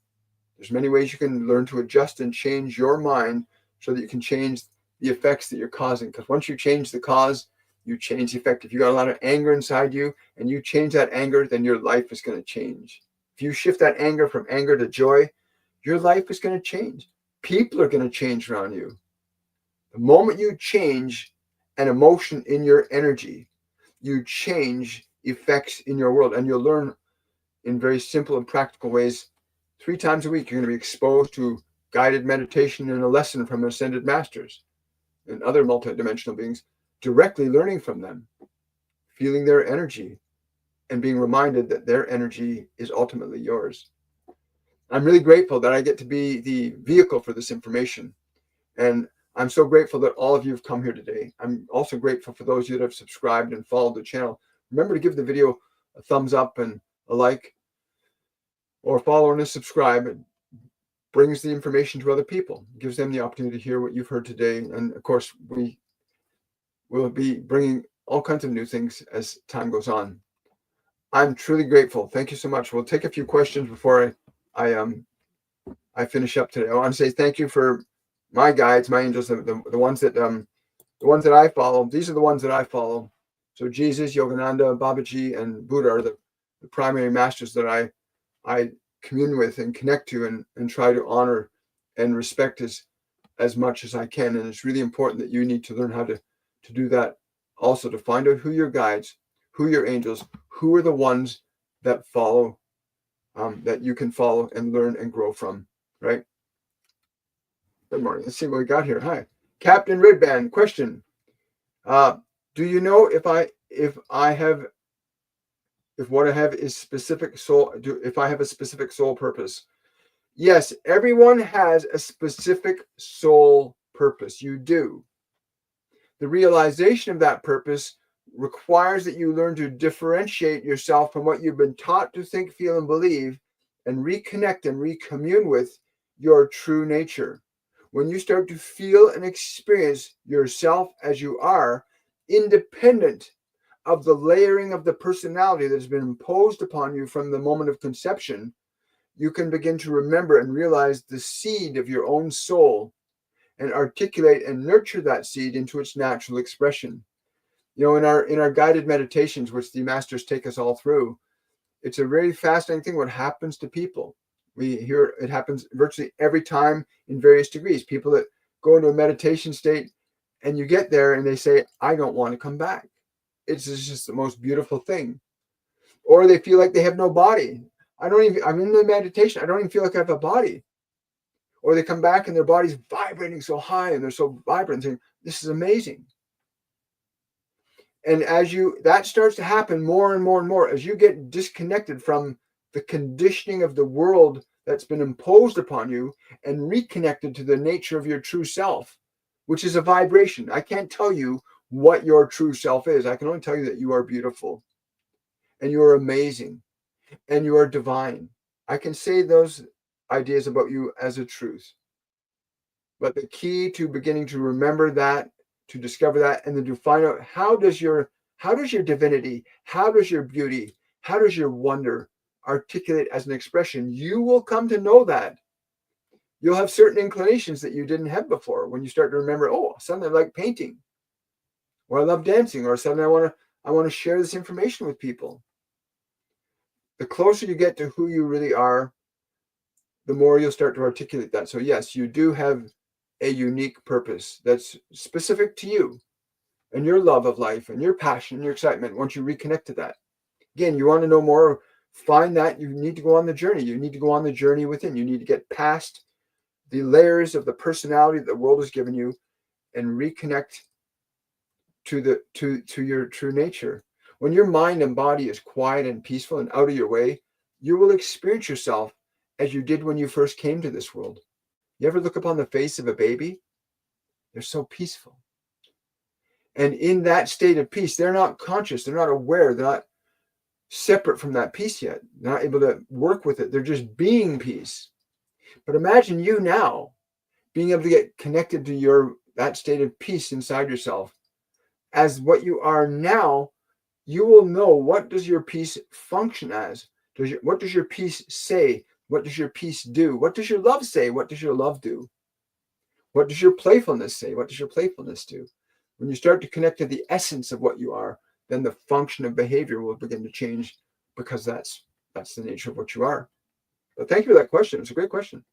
There's many ways you can learn to adjust and change your mind so that you can change the effects that you're causing. Because once you change the cause, you change the effect. If you got a lot of anger inside you and you change that anger, then your life is going to change. If you shift that anger from anger to joy, your life is going to change. People are going to change around you. The moment you change an emotion in your energy, you change effects in your world, and you'll learn in very simple and practical ways. 3 times a week, you're going to be exposed to guided meditation and a lesson from ascended masters and other multidimensional beings, directly learning from them, feeling their energy, and being reminded that their energy is ultimately yours. I'm really grateful that I get to be the vehicle for this information. And I'm so grateful that all of you have come here today. I'm also grateful for those of you that have subscribed and followed the channel. Remember to give the video a thumbs up and a like, or follow and subscribe. It brings the information to other people, gives them the opportunity to hear what you've heard today. And of course, we will be bringing all kinds of new things as time goes on. I'm truly grateful. Thank you so much. We'll take a few questions before I finish up today. I want to say thank you for my guides, my angels, the ones that the ones that I follow, these are the ones that I follow. So Jesus, Yogananda, Babaji, and Buddha are the primary masters that I commune with and connect to and try to honor and respect as much as I can. And it's really important that you need to learn how to do that also, to find out who your guides, who your angels, who are the ones that follow, that you can follow and learn and grow from, right? Good morning. Let's see what we got here. Hi. Captain Redband, question. Do you know if what I have is specific soul, if I have a specific soul purpose? Yes, everyone has a specific soul purpose. You do. The realization of that purpose requires that you learn to differentiate yourself from what you've been taught to think, feel, and believe, and reconnect and recommune with your true nature. When you start to feel and experience yourself as you are, independent of the layering of the personality that has been imposed upon you from the moment of conception, you can begin to remember and realize the seed of your own soul and articulate and nurture that seed into its natural expression. You know, in our guided meditations, which the masters take us all through, it's a very fascinating thing what happens to people. We hear it happens virtually every time in various degrees. People that go into a meditation state and you get there and they say, I don't want to come back. It's just the most beautiful thing. Or they feel like they have no body. I'm in the meditation. I don't even feel like I have a body. Or they come back and their body's vibrating so high and they're so vibrant, saying, this is amazing. And that starts to happen more and more and more as you get disconnected from the conditioning of the world that's been imposed upon you and reconnected to the nature of your true self, which is a vibration. I can't tell you what your true self is. I can only tell you that you are beautiful and you are amazing and you are divine. I can say those ideas about you as a truth. But the key to beginning to remember that, to discover that, and then to find out how does your divinity, how does your beauty, how does your wonder articulate as an expression, you will come to know that. You'll have certain inclinations that you didn't have before when you start to remember, oh, suddenly I like painting, or I love dancing, or suddenly I want to share this information with people. The closer you get to who you really are, the more you'll start to articulate that. So yes, you do have a unique purpose that's specific to you and your love of life and your passion and your excitement. Once you reconnect to that, again, you want to know more, find that. You need to go on the journey. You need to go on the journey within. You need to get past the layers of the personality that the world has given you and reconnect to your true nature. When your mind and body is quiet and peaceful and out of your way, you will experience yourself as you did when you first came to this world. You ever look upon the face of a baby? They're so peaceful. And in that state of peace, they're not conscious, they're not aware, they're not separate from that peace yet. They're not able to work with it. They're just being peace. But imagine you now being able to get connected to that state of peace inside yourself. As what you are now, you will know, what does your peace function as? What does your peace say? What does your peace do? What does your love say? What does your love do? What does your playfulness say? What does your playfulness do? When you start to connect to the essence of what you are, then the function of behavior will begin to change, because that's the nature of what you are. But thank you for that question. It's a great question.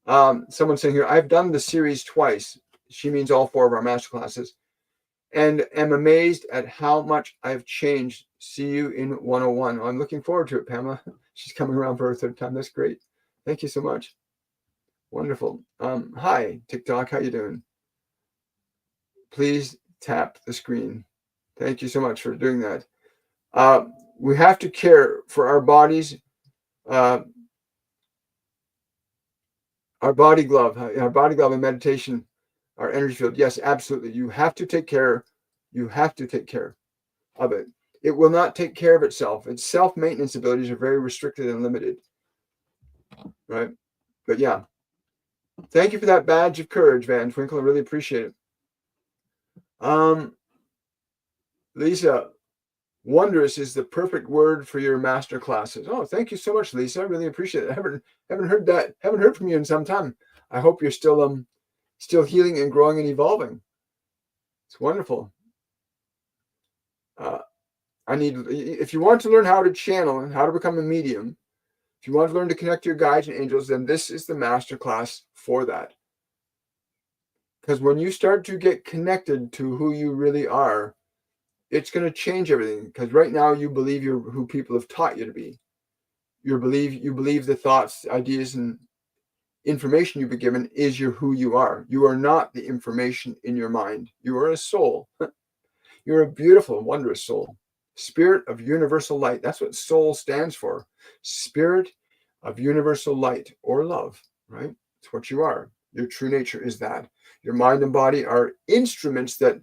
Someone's saying here, I've done the series twice. She means all 4 of our master classes, and am amazed at how much I've changed. See you in 101. Well, I'm looking forward to it, Pamela. She's coming around for her 3rd time. That's great. Thank you so much. Wonderful. Hi, TikTok. How you doing? Please tap the screen. Thank you so much for doing that. We have to care for our bodies. Our body glove in meditation, our energy field. Yes, absolutely. You have to take care. You have to take care of it. It will not take care of itself. Its self-maintenance abilities are very restricted and limited. Right? But yeah. Thank you for that badge of courage, Van Twinkle. I really appreciate it. Lisa, wondrous is the perfect word for your master classes. Oh, thank you so much, Lisa. I really appreciate it. I haven't heard that. Haven't heard from you in some time. I hope you're still healing and growing and evolving. It's wonderful. If you want to learn how to channel and how to become a medium, if you want to learn to connect to your guides and angels, then this is the masterclass for that. Because when you start to get connected to who you really are, it's going to change everything. Because right now you believe you're who people have taught you to be. You believe the thoughts, ideas, and information you've been given is who you are. You are not the information in your mind. You are a soul. You're a beautiful, wondrous soul. Spirit of universal light. That's what soul stands for. Spirit of universal light or love, right? It's what you are. Your true nature is that. Your mind and body are instruments that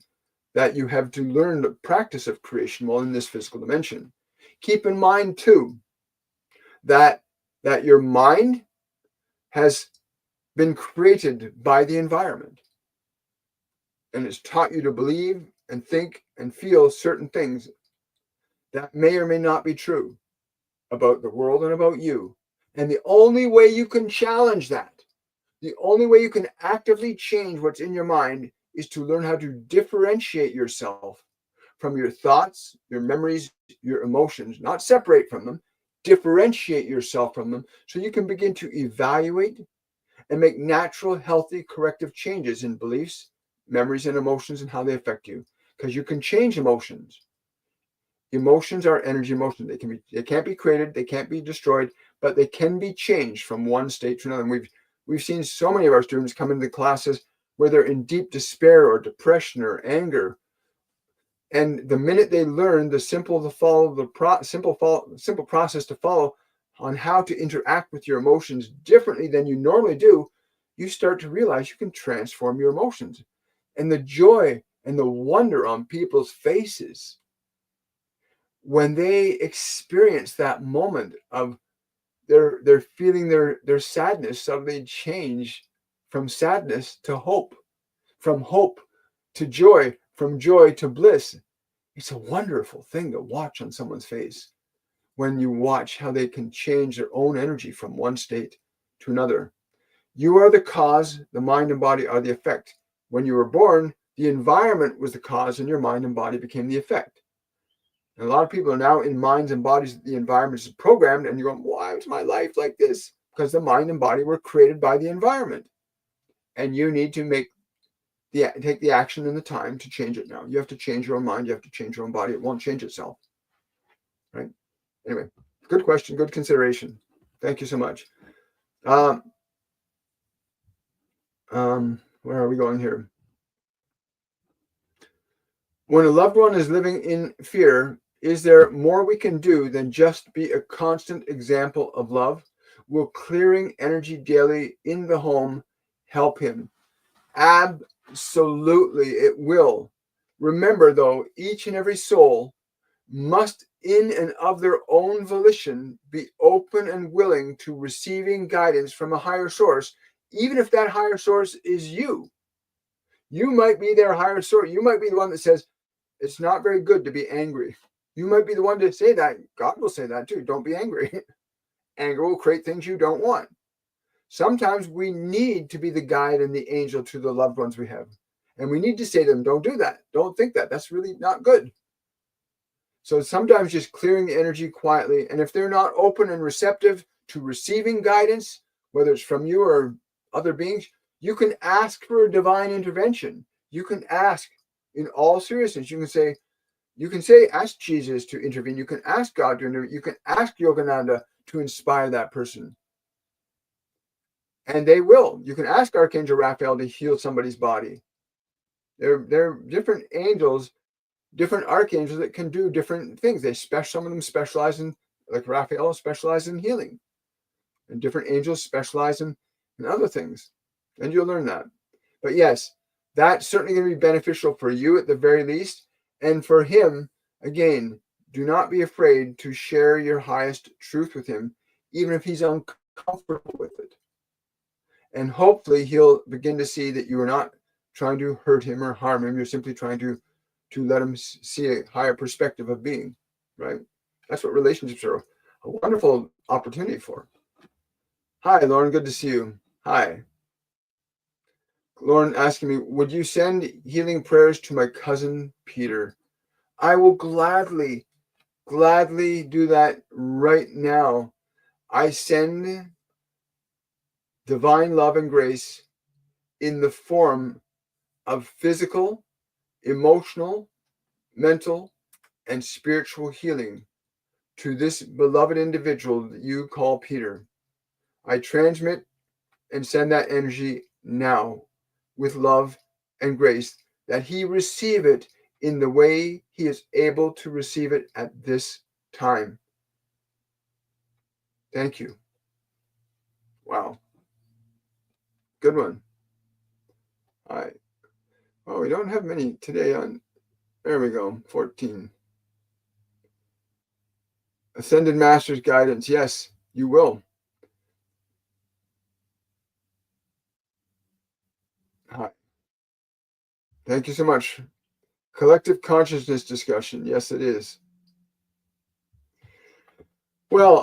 you have to learn the practice of creation while in this physical dimension. Keep in mind too that your mind has been created by the environment and it's taught you to believe and think and feel certain things that may or may not be true about the world and about you. And the only way you can challenge that, the only way you can actively change what's in your mind is to learn how to differentiate yourself from your thoughts, your memories, your emotions, not separate from them, differentiate yourself from them so you can begin to evaluate and make natural, healthy, corrective changes in beliefs, memories, and emotions and how they affect you. Because you can change emotions. Emotions are energy emotions. They can't be created, they can't be destroyed, but they can be changed from one state to another. And we've seen so many of our students come into classes where they're in deep despair or depression or anger. And the minute they learn the simple process to follow on how to interact with your emotions differently than you normally do, you start to realize you can transform your emotions. And the joy and the wonder on people's faces when they experience that moment of they're feeling their sadness suddenly change from sadness to hope, from hope to joy, from joy to bliss. It's a wonderful thing to watch on someone's face when you watch how they can change their own energy from one state to another. You are the cause, the mind and body are the effect. When you were born, the environment was the cause and your mind and body became the effect. And a lot of people are now in minds and bodies, the environment is programmed, and you're going, why is my life like this? Because the mind and body were created by the environment. And you need to take the action and the time to change it now. You have to change your own mind. You have to change your own body. It won't change itself. Right? Anyway, good question. Good consideration. Thank you so much. Where are we going here? When a loved one is living in fear, is there more we can do than just be a constant example of love? Will clearing energy daily in the home help him? Absolutely, it will. Remember, though, each and every soul must, in and of their own volition, be open and willing to receiving guidance from a higher source, even if that higher source is you. You might be their higher source. You might be the one that says, it's not very good to be angry. You might be the one to say that. God will say that too. Don't be angry. Anger will create things you don't want. Sometimes we need to be the guide and the angel to the loved ones we have. And we need to say to them, don't do that. Don't think that. That's really not good. So sometimes just clearing the energy quietly. And if they're not open and receptive to receiving guidance, whether it's from you or other beings, you can ask for a divine intervention. You can ask in all seriousness. You can say, ask Jesus to intervene. You can ask God to intervene. You can ask Yogananda to inspire that person. And they will. You can ask Archangel Raphael to heal somebody's body. There are different angels, different archangels that can do different things. Some of them specialize in, like Raphael, specialize in healing. And different angels specialize in other things. And you'll learn that. But yes, that's certainly going to be beneficial for you at the very least. And for him, again, do not be afraid to share your highest truth with him, even if he's uncomfortable with it. And hopefully he'll begin to see that you are not trying to hurt him or harm him. You're simply trying to let him see a higher perspective of being, right? That's what relationships are a wonderful opportunity for. Hi, Lauren. Good to see you. Hi. Lauren asking me, would you send healing prayers to my cousin Peter? I will gladly do that right now. I send divine love and grace in the form of physical, emotional, mental, and spiritual healing to this beloved individual that you call Peter. I transmit and send that energy now with love and grace, that he receive it in the way he is able to receive it at this time. Thank you. Wow. Good one. All right. Well, we don't have many today on. There we go. 14. Ascended Master's guidance. Yes, you will. Hi. Thank you so much. Collective consciousness discussion. Yes, it is. Well,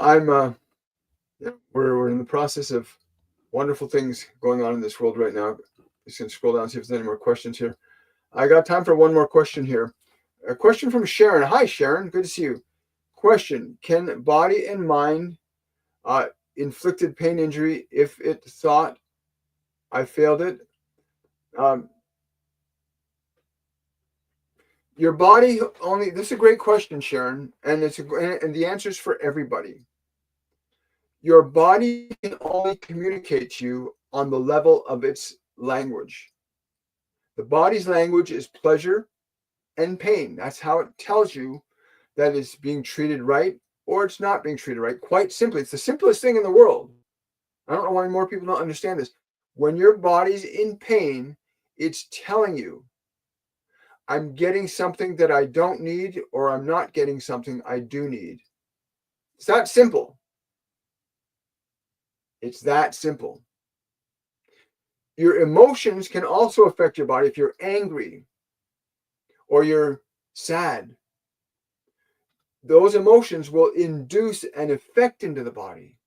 we're in the process of wonderful things going on in this world right now. Just gonna scroll down and see if there's any more questions here. I got time for one more question here. A question from Sharon. Hi, Sharon. Good to see you. Question: can body and mind inflicted pain injury if it thought I failed it? Your body only. This is a great question, Sharon, and and the answer is for everybody. Your body can only communicate to you on the level of its language. The body's language is pleasure and pain. That's how it tells you that it's being treated right or it's not being treated right. Quite simply, it's the simplest thing in the world. I don't know why more people don't understand this. When your body's in pain, it's telling you, I'm getting something that I don't need, or I'm not getting something I do need. It's that simple. It's that simple. Your emotions can also affect your body if you're angry or you're sad. Those emotions will induce an effect into the body.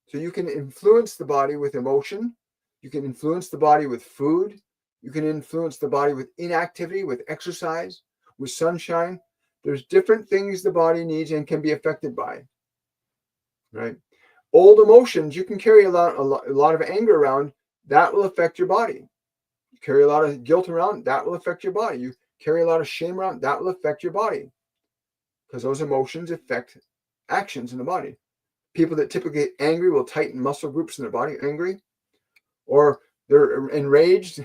So you can influence the body with emotion. You can influence the body with food. You can influence the body with inactivity, with exercise, with sunshine. There's different things the body needs and can be affected by, right? Old emotions, you can carry a lot of anger around, that will affect your body. You carry a lot of guilt around, that will affect your body. You carry a lot of shame around, that will affect your body, because those emotions affect actions in the body. People that typically get angry will tighten muscle groups in their body, angry, or they're enraged.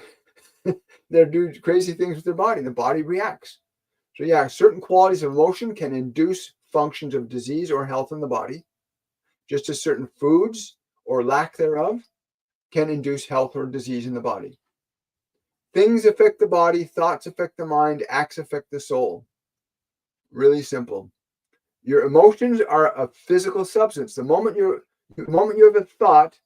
They do crazy things with their body. The body reacts. So yeah, certain qualities of emotion can induce functions of disease or health in the body, just as certain foods or lack thereof can induce health or disease in the body. Things affect the body, thoughts affect the mind, acts affect the soul. Really simple. Your emotions are a physical substance. The moment you have a thought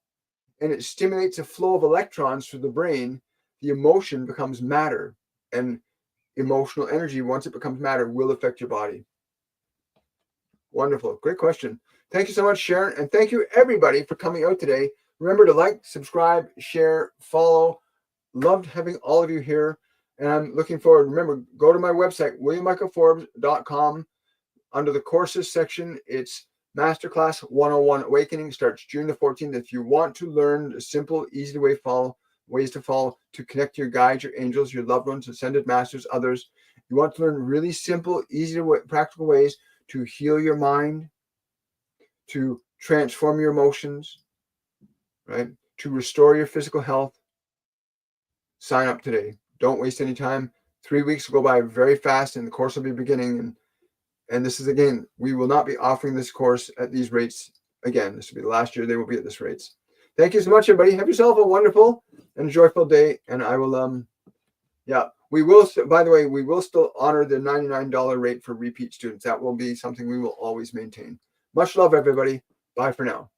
and it stimulates a flow of electrons through the brain, the emotion becomes matter, and emotional energy, once it becomes matter, will affect your body. Wonderful. Great question. Thank you so much, Sharon. And thank you, everybody, for coming out today. Remember to like, subscribe, share, follow. Loved having all of you here. And I'm looking forward. Remember, go to my website, williammichaelforbes.com. Under the courses section, it's Masterclass 101 Awakening. Starts June the 14th. If you want to learn simple, easy ways to follow to connect to your guides, your angels, your loved ones, ascended masters, others. You want to learn really simple, easy, practical ways to heal your mind, to transform your emotions, right? To restore your physical health. Sign up today. Don't waste any time. 3 weeks will go by very fast and the course will be beginning. And this is, again, we will not be offering this course at these rates again. This will be the last year they will be at this rates. Thank you so much, everybody. Have yourself a wonderful and joyful day. And I will, we will, by the way, we will still honor the $99 rate for repeat students. That will be something we will always maintain. Much love, everybody. Bye for now.